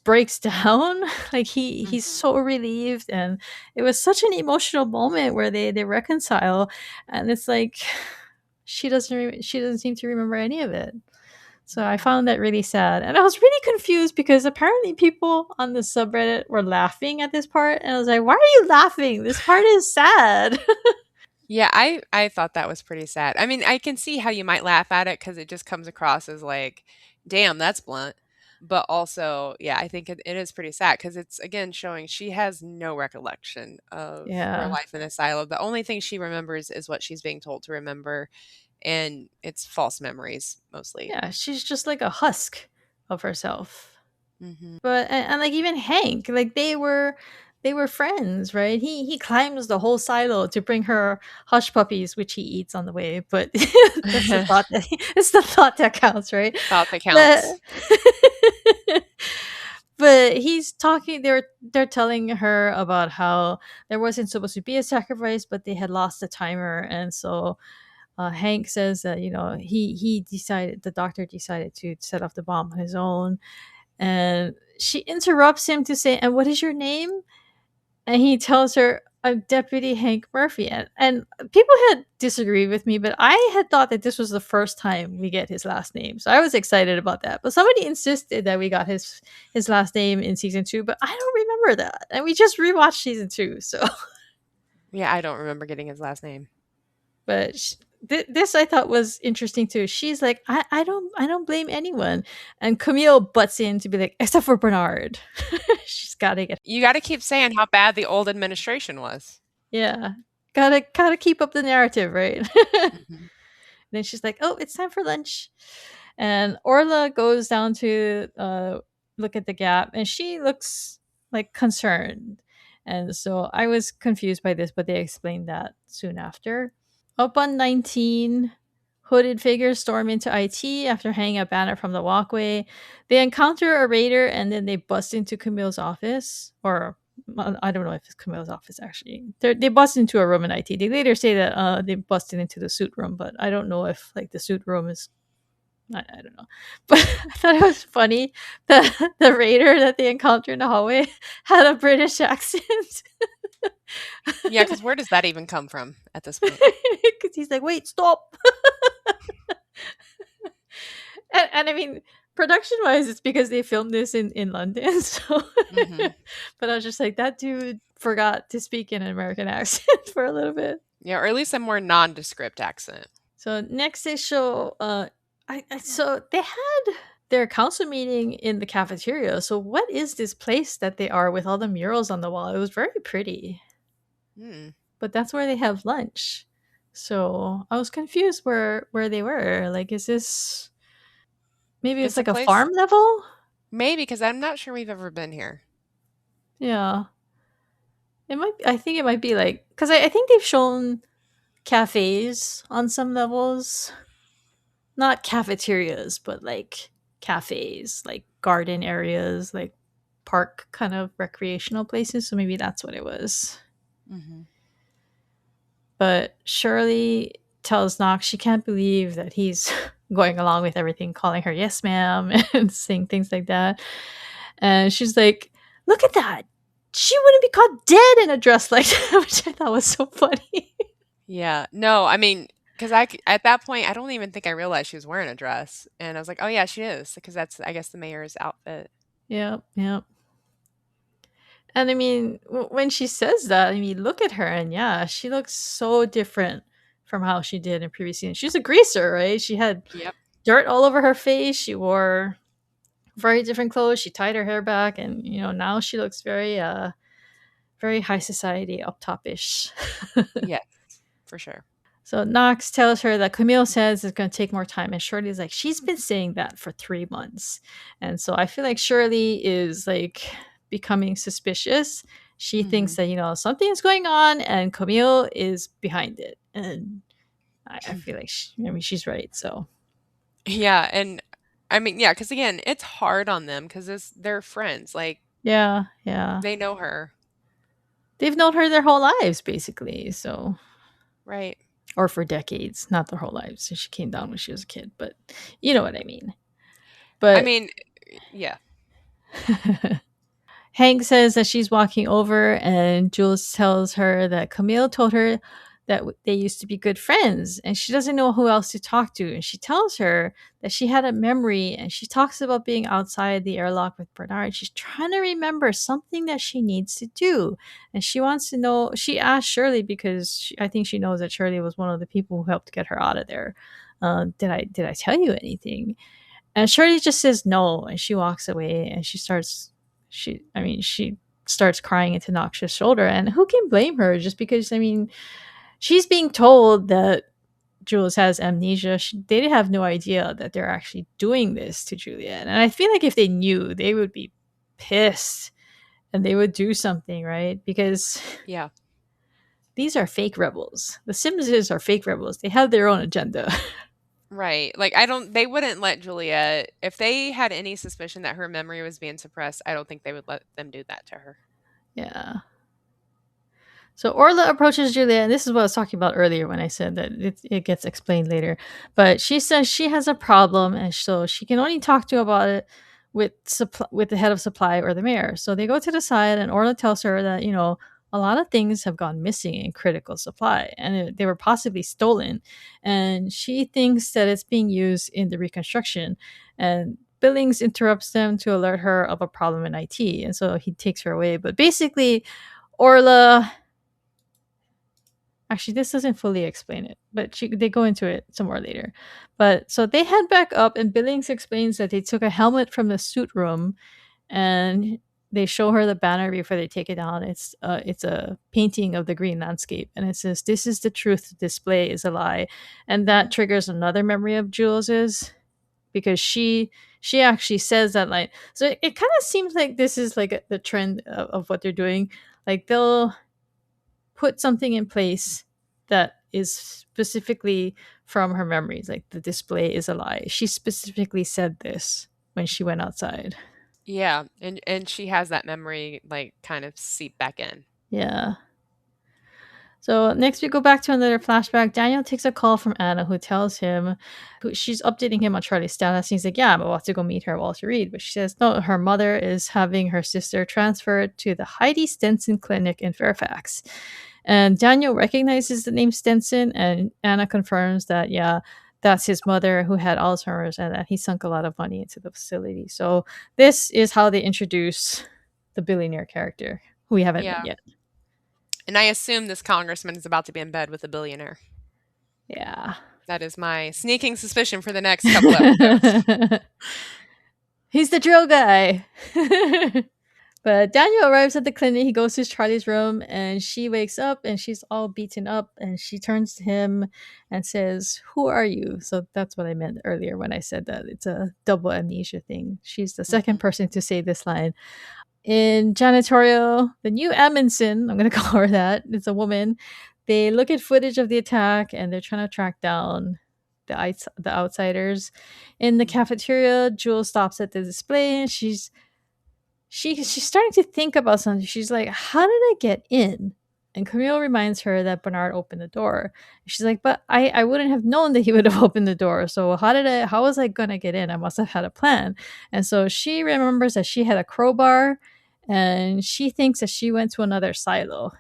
breaks down, like he's Mhm. so relieved, and it was such an emotional moment where they reconcile, and it's like she doesn't seem to remember any of it. So I Mhm. found that really sad. And I was really confused because apparently people on the subreddit were laughing at this part. And I was like, why are you laughing? This part is sad. Yeah, I thought that was pretty sad. I mean, I can see how you might laugh at it because it just comes across as like, "Damn, that's blunt." But also, yeah, I think it is pretty sad because it's again showing she has no recollection of her Yeah. life in the silo. The only thing she remembers is what she's being told to remember, and it's false memories mostly. Yeah. She's just like a husk of herself. Mhm. But and like even Hank, like they were friends, right? He climbs the whole silo to bring her hush puppies, which he eats on the way. But that's the thought that it's the thought that counts, right? Thought that But counts. but he's talking. They're telling her about how there wasn't supposed to be a sacrifice, but they had lost the timer, and so Hank says that he decided, the doctor decided to set off the bomb on his own, and she interrupts him to say, "And what is your name?" And he tells her, "I'm Deputy Hank Murphy." And people had disagreed with me, but I had thought that this was the first time we get his last name. So I was excited about that. But somebody insisted that we got his last name in season 2, but I don't remember that. And we just rewatched season 2. So Yeah, I don't remember getting his last name. but this I thought was interesting too. She's like, I don't blame anyone, and Camille butts in to be like, except for Bernard. She's got to get, You gotta keep saying how bad the old administration was. yeah, gotta keep up the narrative, right? Mhm. Then she's like, oh, it's time for lunch, and Orla goes down to look at the gap, and she looks like concerned, and so I was confused by this, but they explained that soon after. Up on 19, hooded figures storm into IT after hanging a banner from the walkway. They encounter a raider and then they bust into Camille's office. Or, I don't know if it's Camille's office actually. They bust into a room in IT. They later say that they busted into the suit room, but I don't know if like the suit room is I don't know, but I thought it was funny that the raider that they encountered in the hallway had a British accent. Yeah, because where does that even come from at this point? Because he's like, wait, stop. And I mean, production wise, it's because they filmed this in London. So, Mhm. but I was just like, that dude forgot to speak in an American accent for a little bit. Yeah, or at least a more nondescript accent. So next they show, so they had their council meeting in the cafeteria. So what is this place that they are with all the murals on the wall? It was very pretty, Hmm. but that's where they have lunch. So I was confused where they were. Like, is this maybe it's It's a like a place farm level? maybe because 'cause I'm not sure we've ever been here. Yeah, it might. I think it might be like because I think they've shown cafes on some levels, not cafeterias, but like cafes, like garden areas, like park kind of recreational places. So maybe that's what it was. Mhm. But Shirley tells Knox she can't believe that he's going along with everything, calling her yes, ma'am, and saying things like that. And she's like, look at that. She wouldn't be caught dead in a dress like that, which I thought was so funny. Yeah. No, I mean, because at that point, I don't even think I realized she was wearing a dress, and I was like, "Oh, yeah, she is," because that's, I guess, the mayor's outfit. Yep, yep. And I mean, when she says that, I mean, look at her, and yeah, she looks so different from how she did in previous scenes. She's a greaser, right? She had Yep. dirt all over her face. She wore very different clothes. She tied her hair back, and now she looks very high society, up topish. Yes, for sure. So Knox tells her that Camille says it's going to take more time, and Shirley's like, she's been saying that for 3 months, and so I feel like Shirley is like becoming suspicious. She thinks Mhm. that something is going on, and Camille is behind it, and I feel like I mean she's right. So Yeah, and I mean, yeah, because again, it's hard on them because they're friends, like, yeah, yeah, they know her. they've known her their whole lives basically. So Right. or for decades, not their whole lives. So she came down when she was a kid, but you know what I mean. I But mean, yeah. Hank says that she's walking over, and Jules tells her that Camille told her that they used to be good friends, and she doesn't know who else to talk to. And she tells her that she had a memory, and she talks about being outside the airlock with Bernard. She's trying to remember something that she needs to do, and she wants to know. She asked Shirley because I think she knows that Shirley was one of the people who helped get her out of there. Did I tell you anything? And Shirley just says no, and she walks away, and she starts crying into Noxia's shoulder. And who can blame her? Just because, I mean, she's being told that Jules has amnesia. They have no idea that they're actually doing this to Juliet. And I feel like if they knew, they would be pissed and they would do something, right? Because Yeah. these are fake rebels. The Simses are fake rebels. They have their own agenda. Right. Like, I don't they wouldn't let Juliet if they had any suspicion that her memory was being suppressed, I don't think they would let them do that to her. Yeah. So Orla approaches Juliet, and this is what I was talking about earlier when I said that it gets explained later. But she says she has a problem, and so she can only talk to about it with the head of supply or the mayor. So they go to the side, and Orla tells her that a lot of things have gone missing in critical supply, and they were possibly stolen. And she thinks that it's being used in the reconstruction. And Billings interrupts them to alert her of a problem in IT, and so he takes her away. But basically, Orla actually, this doesn't fully explain it, but they go into it some more later. But so they head back up, and Billings explains that they took a helmet from the suit room, and they show her the banner before they take it down. It's a painting of the green landscape, and it says, "This is the truth. The display is a lie," and that triggers another memory of Jules's because she actually says that line. So it kind of seems like this is like the trend of what they're doing. Like they'll put something in place that is specifically from her memories. Like the display is a lie. She specifically said this when she went outside. Yeah, and she has that memory, like, kind of seep back in. Yeah. So next we go back to another flashback. Daniel takes a call from Anna who tells him she's updating him on Charlie's status. He's like, yeah, I'm about to go meet her at Walter Reed. But she says, no, her mother is having her sister transferred to the Heidi Stenson Clinic in Fairfax. And Daniel recognizes the name Stenson, and Anna confirms that, yeah, that's his mother who had Alzheimer's and that he sunk a lot of money into the facility. So this is how they introduce the billionaire character who we haven't met Yeah. yet. And I assume this congressman is about to be in bed with a billionaire. Yeah. That is my sneaking suspicion for the next couple episodes. He's the drill guy. But Daniel arrives at the clinic. He goes to Charlie's room and she wakes up and she's all beaten up and she turns to him and says, "Who are you?" So that's what I meant earlier when I said that it's a double amnesia thing. She's the second Mhm. person to say this line. In janitorial, the new Amundsen, I'm going to call her that, it's a woman. They look at footage of the attack and they're trying to track down the outsiders. In the Mhm. cafeteria, Jewel stops at the display and she's starting to think about something. She's like, "How did I get in?" And Camille reminds her that Bernard opened the door. She's like, "But I wouldn't have known that he would have opened the door. So how was I gonna get in? I must have had a plan." And so she remembers that she had a crowbar and she thinks that she went to another silo.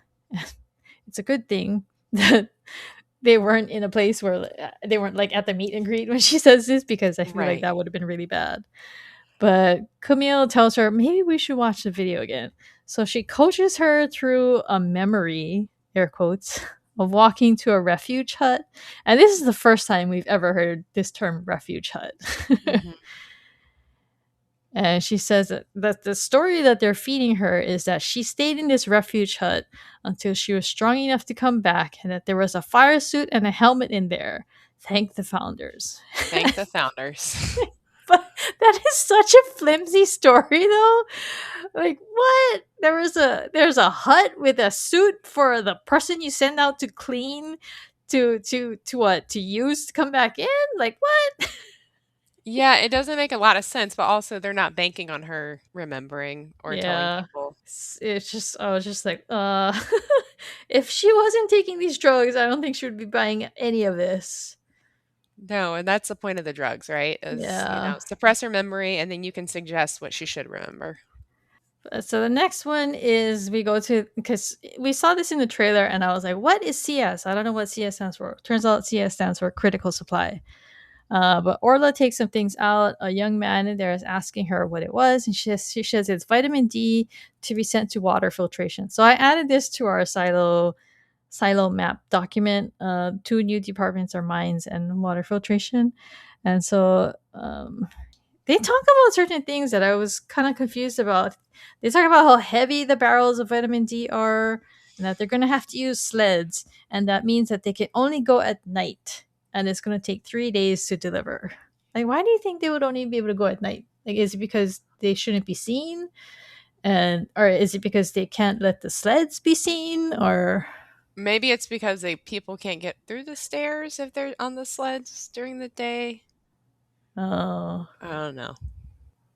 It's a good thing that they weren't in a place where they weren't like at the meet and greet when she says this, because I feel like Right. that would have been really bad. But Camille tells her maybe we should watch the video again. So she coaches her through a memory, air quotes, of walking to a refuge hut. And this is the first time we've ever heard this term refuge hut. Mhm. And she says that the story that they're feeding her is that she stayed in this refuge hut until she was strong enough to come back, and that there was a fire suit and a helmet in there. Thank the founders. Thank the founders. But that is such a flimsy story though. Like what? There's a hut with a suit for the person you send out to clean to what? To use to come back in? Like what? Yeah, it doesn't make a lot of sense, but also they're not banking on her remembering or telling Yeah. people. It's just I was just like, if she wasn't taking these drugs, I don't think she would be buying any of this. No, and that's the point of the drugs, right? Is, Yeah. suppress her memory and then you can suggest what she should remember. So the next one is we go to, because we saw this in the trailer and I was like, what is CS? I don't know what CS stands for. Turns out CS stands for critical supply. But Orla takes some things out. A young man in there is asking her what it was, and she says it's vitamin D to be sent to water filtration. So I added this to our silo map document. Two new departments are mines and water filtration, and so they talk about certain things that I was kind of confused about. They talk about how heavy the barrels of vitamin D are, and that they're going to have to use sleds, and that means that they can only go at night, and it's going to take 3 days to deliver. Like, why do you think they would only be able to go at night? Like, is it because they shouldn't be seen, and or is it because they can't let the sleds be seen, or Maybe it's because people can't get through the stairs if they're on the sleds during the day. oh? I don't know.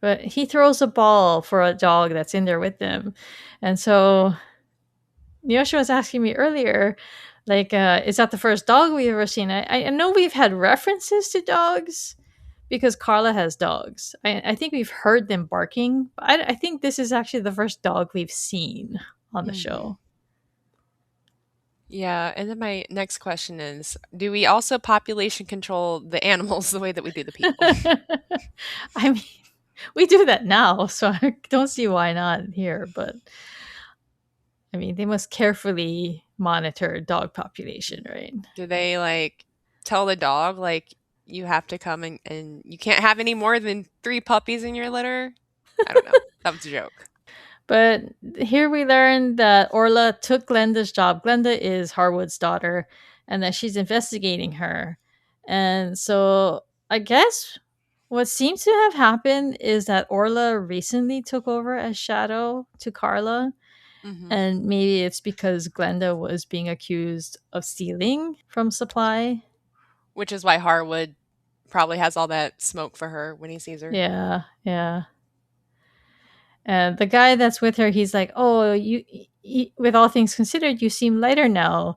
But he throws a ball for a dog that's in there with them, and so Neoshia was asking me earlier, like, is that the first dog we've ever seen? I know we've had references to dogs because Carla has dogs. I think we've heard them barking, but I think this is actually the first dog we've seen on the Mhm. show. Yeah, and then my next question is, do we also population control the animals the way that we do the people? I mean, we do that now, so I don't see why not here, but I mean, they must carefully monitor dog population, right? Do they tell the dog you have to come and you can't have any more than 3 puppies in your litter? I don't know. That was a joke. But here we learn that Orla took Glenda's job. Glenda is Harwood's daughter, and that she's investigating her. And so I guess what seems to have happened is that Orla recently took over as Shadow to Carla. Hmm. And maybe it's because Glenda was being accused of stealing from Supply. Which is why Harwood probably has all that smoke for her when he sees her. Yeah, yeah. And the guy that's with her, he's like, "Oh, with all things considered, you seem lighter now."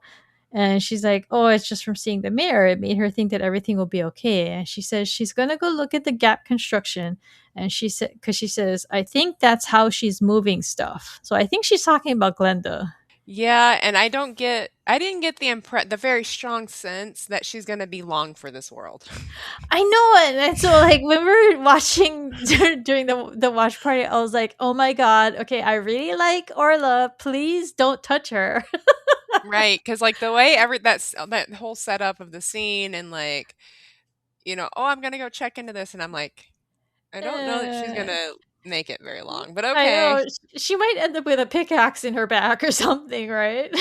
And she's like, "Oh, it's just from seeing the mirror. It made her think that everything will be okay." And she says she's gonna go look at the gap construction. And she said, because she says, "I think that's how she's moving stuff." So I think she's talking about Glenda. Yeah, and I didn't get the very strong sense that she's gonna be long for this world. I know it. And so, like, when we were watching during the watch party, I was like, "Oh my god, okay, I really like Orla. Please don't touch her." Right, because like, the way that whole setup of the scene and, like, "Oh, I'm gonna go check into this," and I'm like, "I don't know that she's uh, gonna make it very long, but I okay." know she might end up with a pickaxe in her back or something, right?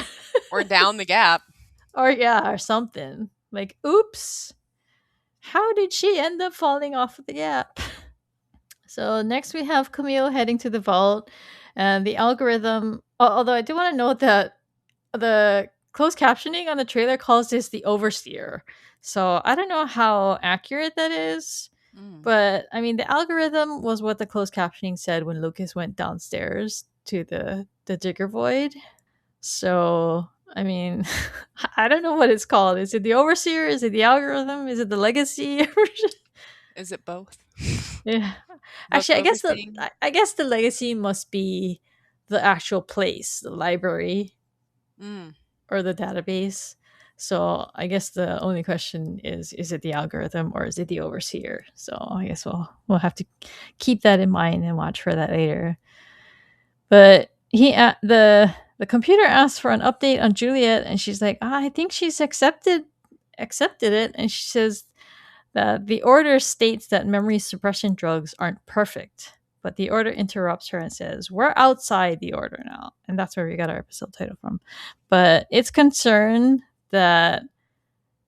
Or down the gap. Or yeah, or something. Like, oops, how did she end up falling off of the gap? So next we have Camille heading to the vault, and the algorithm. Although I do want to note that the closed captioning on the trailer calls this the overseer. So I don't know how accurate that is, Mm. but I mean the algorithm was what the closed captioning said when Lucas went downstairs to the digger void. So I mean, I don't know what it's called. Is it the overseer? Is it the algorithm? Is it the legacy? Is it both? Yeah. Both Actually, overseeing? I guess the legacy must be the actual place, the library Mm. or the database. So I guess the only question is it the algorithm or is it the overseer? So I guess we'll have to keep that in mind and watch for that later. But the computer asks for an update on Juliet, and she's like, I think she's accepted it, and she says the order states that memory suppression drugs aren't perfect, but the order interrupts her and says, "We're outside the order now." And that's where we got our episode title from. But it's concerned that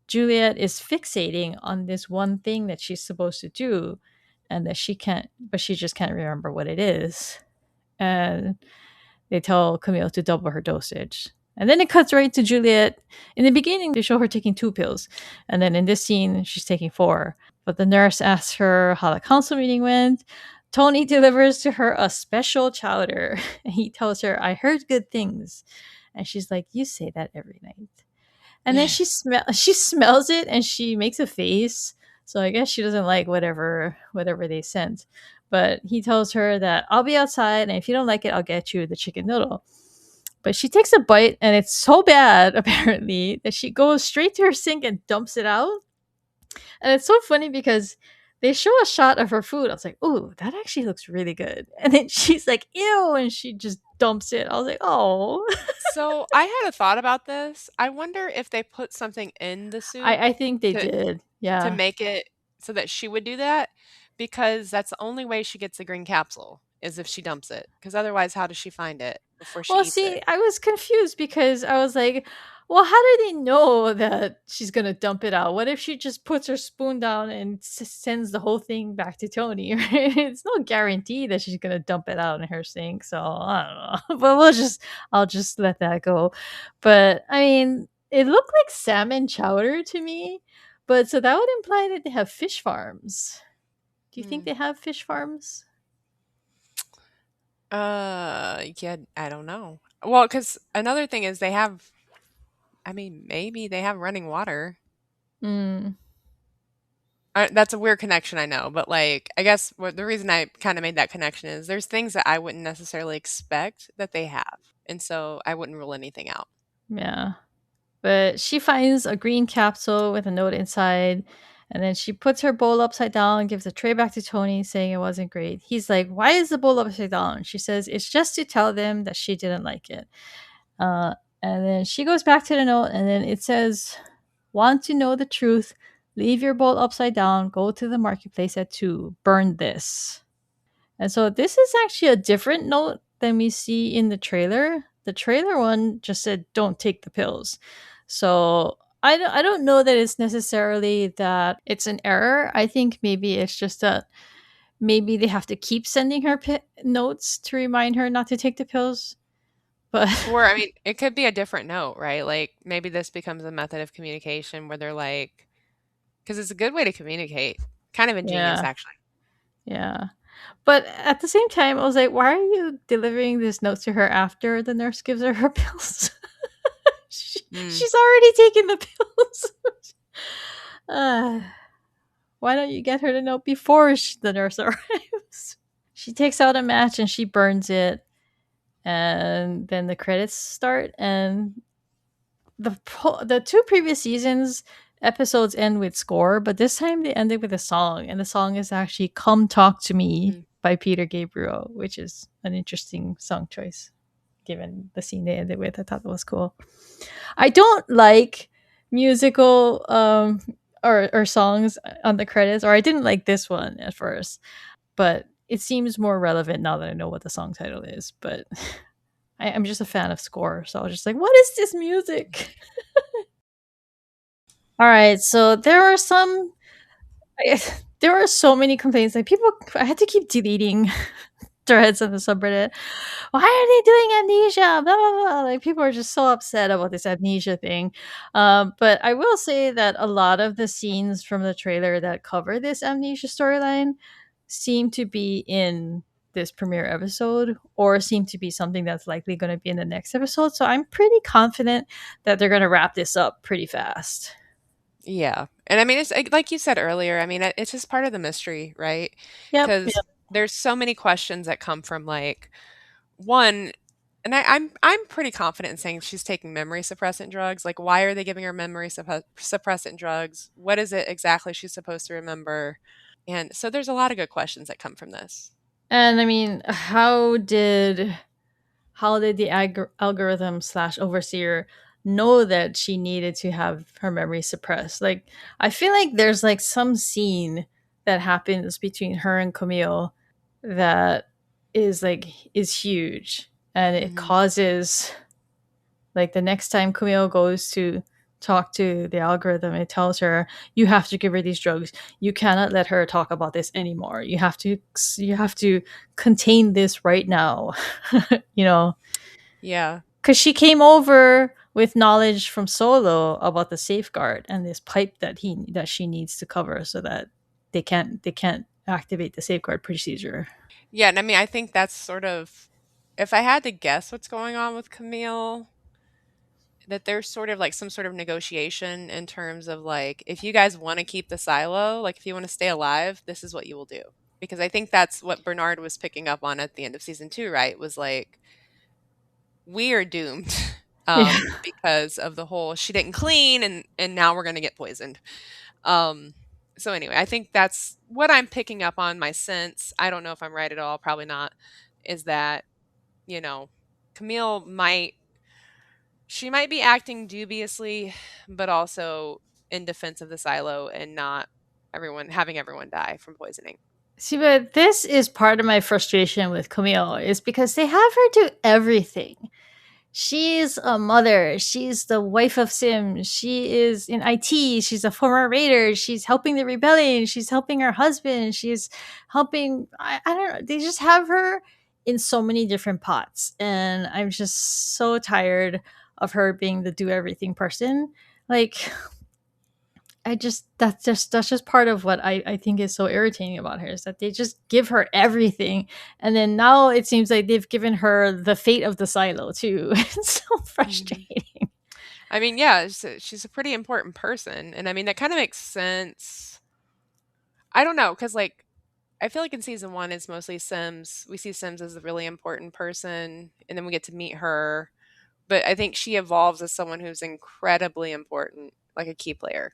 Juliet is fixating on this one thing that she's supposed to do and that she can't, but she just can't remember what it is. And they tell Camille to double her dosage. And then it cuts right to Juliet. In the beginning, they show her taking 2 pills. And then in this scene, she's taking 4. But the nurse asks her how the council meeting went. Tony delivers to her a special chowder. And he tells her, I heard good things. And she's like, you say that every night. And then she smells it and she makes a face. So I guess she doesn't like whatever they sent. But he tells her that I'll be outside and if you don't like it, I'll get you the chicken noodle. But she takes a bite and it's so bad apparently that she goes straight to her sink and dumps it out. And it's so funny because they show a shot of her food. I was like, "Ooh, that actually looks really good." And then she's like, "Ew," and she just dumps it. I was like, "Oh." So, I had a thought about this. I wonder if they put something in the soup I think they to did. to Yeah. make it so that she would do that, because that's the only way she gets the green capsule is if she dumps it. Because otherwise, how does she find it before she Well, eats see, it? I was confused because I was like, well, how do they know that she's going to dump it out? What if she just puts her spoon down and sends the whole thing back to Tony, right? It's no guarantee that she's going to dump it out in her sink. So I don't know. But I'll just let that go. But I mean, it looked like salmon chowder to me. But so that would imply that they have fish farms. Do you think Hmm. they have fish farms? Yeah, I don't know. Well, because another thing is they have I mean, maybe they have running water. Mm, That's a weird connection, I know, but, like, I guess what the reason I kinda made that connection is there's things that I wouldn't necessarily expect that they have, and so I wouldn't rule anything out. yeah. But she finds a green capsule with a note inside. And then she puts her bowl upside down and gives the tray back to Tony, saying it wasn't great. He's like, why is the bowl upside down? She says, it's just to tell them that she didn't like it. Uh, and then she goes back to the note, and then it says, want to know the truth? Leave your bowl upside down. Go to the marketplace at 2. Burn this. And so this is actually a different note than we see in the trailer. The trailer one just said, don't take the pills. So I don't know that it's necessarily that it's an error. I think maybe it's just that maybe they have to keep sending her notes to remind her not to take the pills. But Or, I mean, it could be a different note, right? Like, maybe this becomes a method of communication where they're like, because it's a good way to communicate. Kind of ingenious, yeah, actually. yeah. But at the same time, I was like, why are you delivering this note to her after the nurse gives her her pills? Mm. She's already taken the pills. uh, why don't you get her the note before the nurse arrives? She takes out a match and she burns it, and then the credits start. And the two previous seasons episodes end with score, but this time they ended with a song, and the song is actually "Come Talk to Me" Mm. by Peter Gabriel, which is an interesting song choice given the scene they ended with. I thought that was cool. I don't like musical or songs on the credits, or I didn't like this one at first, but it seems more relevant now that I know what the song title is. But I'm just a fan of score, so I was just like, what is this music? All right, so there are some. There are so many complaints. Like people, I had to keep deleting threads on the subreddit. Why are they doing amnesia? Blah blah blah. Like people are just so upset about this amnesia thing. But I will say that a lot of the scenes from the trailer that cover this amnesia storyline seem to be in this premiere episode, or seem to be something that's likely going to be in the next episode. So I'm pretty confident that they're going to wrap this up pretty fast. Yeah. And I mean, it's like you said earlier, I mean, it's just part of the mystery, right? Yep. Because there's so many questions that come from like one, and I'm pretty confident in saying she's taking memory suppressant drugs. Like, why are they giving her memory suppressant drugs? What is it exactly she's supposed to remember? And so there's a lot of good questions that come from this. And I mean, how did the algorithm slash overseer know that she needed to have her memory suppressed? Like, I feel like there's like some scene that happens between her and Camille that is huge, and it Hmm. causes, like, the next time Camille goes to talk to the algorithm, it tells her, you have to give her these drugs. You cannot let her talk about this anymore. You have to contain this right now. you know, Yeah. because she came over with knowledge from Solo about the safeguard and this pipe that she needs to cover so that they can't activate the safeguard procedure. Yeah. And I mean, I think that's sort of, if I had to guess what's going on with Camille, that there's sort of like some sort of negotiation in terms of like, if you guys want to keep the silo, like if you want to stay alive, this is what you will do. Because I think that's what Bernard was picking up on at the end of season 2, right? Was like, we are doomed Yeah. because of the whole she didn't clean and now we're going to get poisoned. Um, so anyway, I think that's what I'm picking up on my sense. I don't know if I'm right at all, probably not, is that, you know, Camille might she might be acting dubiously, but also in defense of the silo and not having everyone die from poisoning. See, but this is part of my frustration with Camille is because they have her do everything. She's a mother. She's the wife of Sim. She is in IT. She's a former raider. She's helping the rebellion. She's helping her husband. She's helping. I don't know. They just have her in so many different pots. And I'm just so tired of her being the do everything person. Like, that's just part of what I think is so irritating about her is that they just give her everything, and then now it seems like they've given her the fate of the silo too. It's so Mhm. frustrating. I mean, yeah, she's a pretty important person, and I mean that kind of makes sense. I don't know, because like I feel like in season 1 it's mostly Sims. We see Sims as a really important person, and then we get to meet her. But I think she evolves as someone who's incredibly important, like a key player.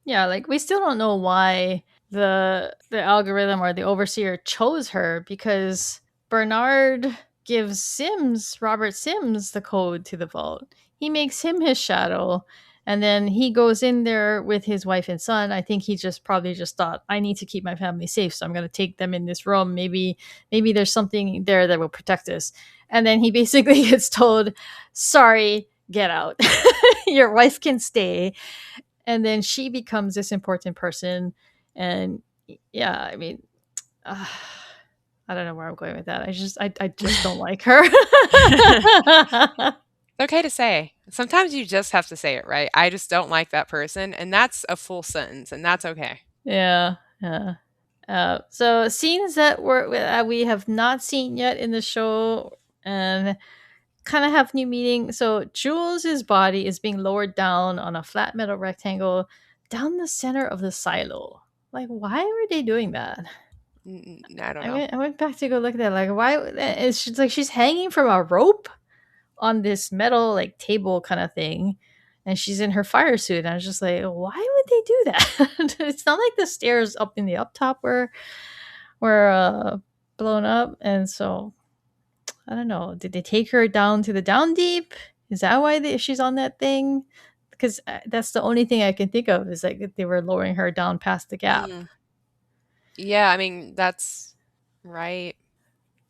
Yeah, like we still don't know why the algorithm or the overseer chose her, because Bernard gives Robert Sims, the code to the vault. He makes him his shadow, and then he goes in there with his wife and son. I think he just probably just thought, I need to keep my family safe, so I'm going to take them in this room. Maybe there's something there that will protect us. And then he basically gets told, "Sorry, get out. Your wife can stay." And then she becomes this important person. And yeah, I mean, uh, I don't know where I'm going with that. I just don't like her. Okay to say. Sometimes you just have to say it, right? I just don't like that person, and that's a full sentence, and that's okay. Yeah, yeah. So scenes that we have not seen yet in the show, and kind of have new meaning. So Jules's body is being lowered down on a flat metal rectangle down the center of the silo. Like, why were they doing that? I don't I know. went, I went back to go look at that. Like, why? It's just like she's hanging from a rope on this metal like table kind of thing, and she's in her fire suit. And I was just like, why would they do that? It's not like the stairs up in the up top were blown up, and so I don't know. Did they take her down to the down deep? Is that why she's on that thing? Because that's the only thing I can think of is like they were lowering her down past the gap. Mm. Yeah, I mean, that's right.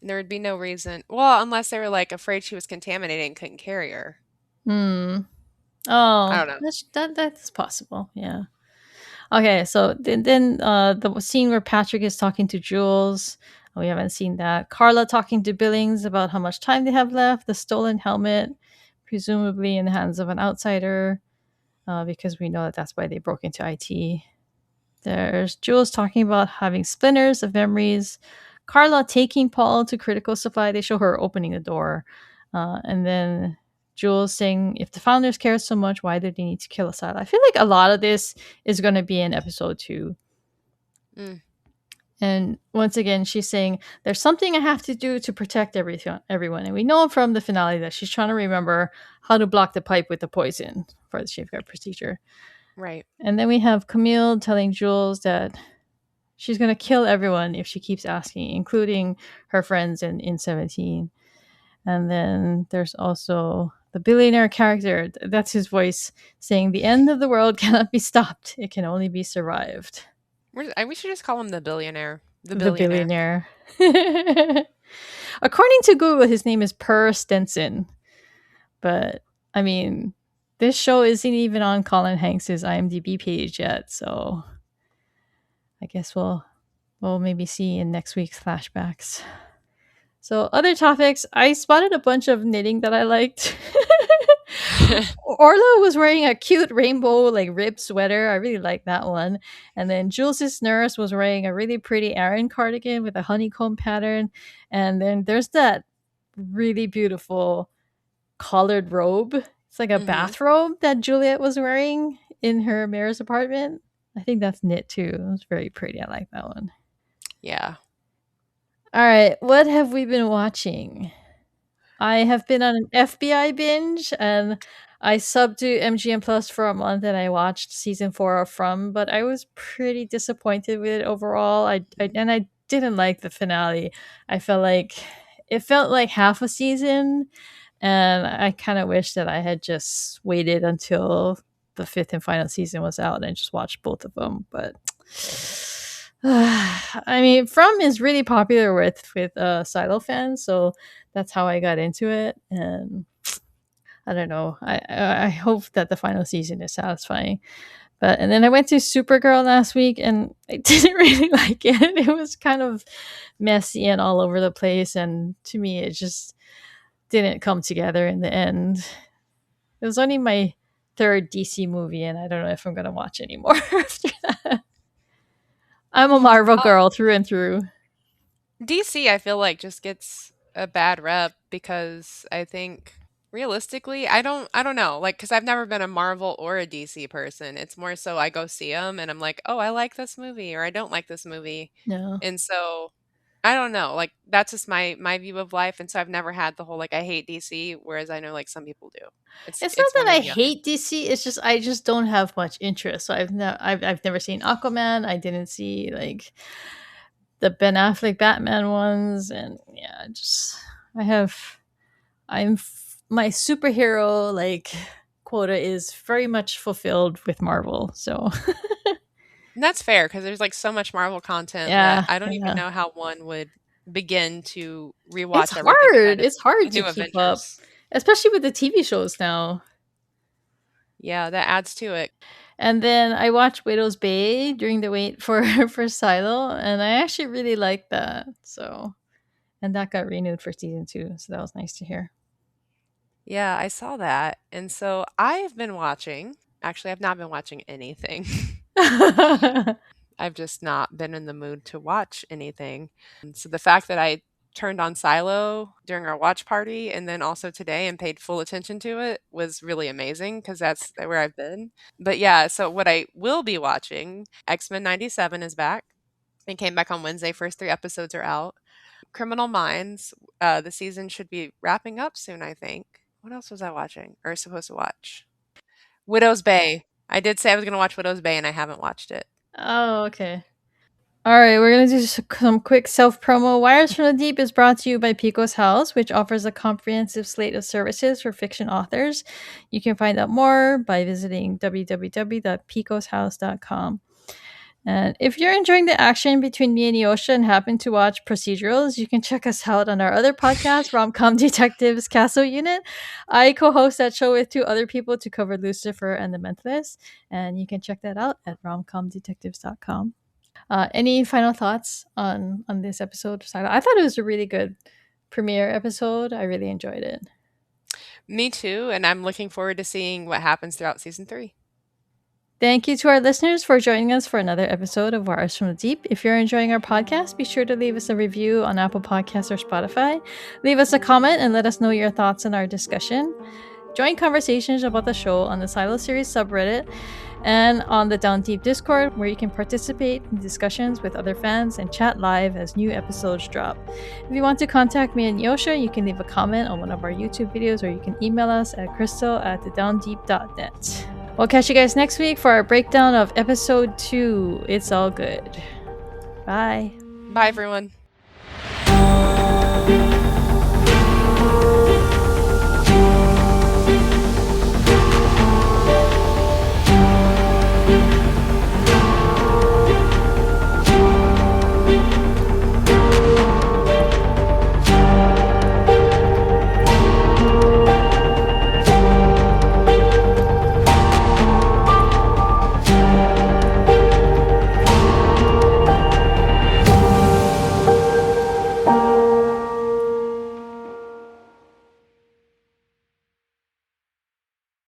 There would be no reason. Well, unless they were like afraid she was contaminated and couldn't carry her. Hmm. I Oh, don't know. that's possible. Yeah. Okay. So then the scene where Patrick is talking to Jules. We haven't seen that. Carla talking to Billings about how much time they have left. The stolen helmet, presumably in the hands of an outsider, because we know that that's why they broke into IT. There's Jules talking about having splinters of memories. Carla taking Paul to critical supply. They show her opening the door. And then Jules saying, if the founders cared so much, why did they need to kill Asylum? I feel like a lot of this is going to be in episode 2. Mm, And once again, she's saying, there's something I have to do to protect everyone. And we know from the finale that she's trying to remember how to block the pipe with the poison for the safeguard procedure. right. And then we have Camille telling Jules that she's going to kill everyone if she keeps asking, including her friends in 17. And then there's also the billionaire character. That's his voice saying, the end of the world cannot be stopped. It can only be survived. We should just call him the billionaire. The The billionaire. billionaire. According to Google, his name is Per Stenson. But, I mean, this show isn't even on Colin Hanks's IMDb page yet. So I guess we'll maybe see in next week's flashbacks. So other topics, I spotted a bunch of knitting that I liked. Orla was wearing a cute rainbow like ribbed sweater. I really like that one. And then Jules's nurse was wearing a really pretty Aran cardigan with a honeycomb pattern. And then there's that really beautiful collared robe. It's like a Hmm. bathrobe that Juliet was wearing in her mayor's apartment. I think that's knit too. It was very pretty. I like that one. Yeah. All right, what have we been watching? I have been on an FBI binge, and I subbed to MGM Plus for a month and I watched season 4 of From, but I was pretty disappointed with it overall. I didn't like the finale. I felt like it felt like half a season, and I kind of wish that I had just waited until the fifth and final season was out and just watched both of them. But I mean, From is really popular with Silo fans, so that's how I got into it. And I don't know. I hope that the final season is satisfying. But and then I went to Supergirl last week, and I didn't really like it. It was kind of messy and all over the place, and to me, it just didn't come together in the end. It was only my third DC movie, and I don't know if I'm gonna watch anymore after that. I'm a Marvel Oh, girl through and through. DC, I feel like just gets a bad rep because I think realistically, I don't know, like cuz I've never been a Marvel or a DC person. It's more so I go see them and I'm like, "Oh, I like this movie," or "I don't like this movie." No, And so I don't know, like that's just my view of life and so I've never had the whole like I hate DC whereas I know like some people do. It's it's not it's that one or I the other. hate DC. It's just I just don't have much interest. So I've never seen Aquaman. I didn't see like the Ben Affleck Batman ones, and yeah, just I have my superhero like quota is very much fulfilled with Marvel. So And that's fair because there's like so much Marvel content that yeah, I don't even yeah, know how one would begin to it's rewatch everything hard. ahead of It's hard the to new keep up, Avengers. especially with the TV shows now. Yeah, that adds to it. And then I watched Widow's Bay during the wait for for Silo, and I actually really liked that. So, and that got renewed for season 2, so that was nice to hear. Yeah, I saw that. And so I've been watching, actually, I've not been watching anything. I've just not been in the mood to watch anything. So the fact that I turned on Silo during our watch party and then also today and paid full attention to it was really amazing because that's where I've been. But yeah, so what I will be watching, X-Men 97 is back. It came back on Wednesday. First 3 episodes are out. Criminal Minds, the season should be wrapping up soon, I think. What else was I watching or supposed to watch? Widow's Bay. I did say I was going to watch Widow's Bay and I haven't watched it. Oh, okay. All right, we're going to do some quick self promo. Wires from the Deep is brought to you by Pico's House, which offers a comprehensive slate of services for fiction authors. You can find out more by visiting www.picoshouse.com. And if you're enjoying the action between me and Neoshia and happen to watch procedurals, you can check us out on our other podcast, Romcom Detectives Castle Unit. I co host that show with 2 other people to cover Lucifer and The Mentalist, and you can check that out at romcomdetectives.com. Any final thoughts on this episode? I thought it was a really good premiere episode. I really enjoyed it. Me too, and I'm looking forward to seeing what happens throughout season 3. Thank you to our listeners for joining us for another episode of Wires from the Deep. If you're enjoying our podcast, be sure to leave us a review on Apple Podcasts or Spotify. Leave us a comment and let us know your thoughts on our discussion. Join conversations about the show on the Silo Series subreddit and on the Down Deep Discord, where you can participate in discussions with other fans and chat live as new episodes drop. If you want to contact me and Neoshia, you can leave a comment on one of our YouTube videos, or you can email us at crystal@thedowndeep.net. We'll catch you guys next week for our breakdown of episode 2. It's all good. Bye. Bye, everyone.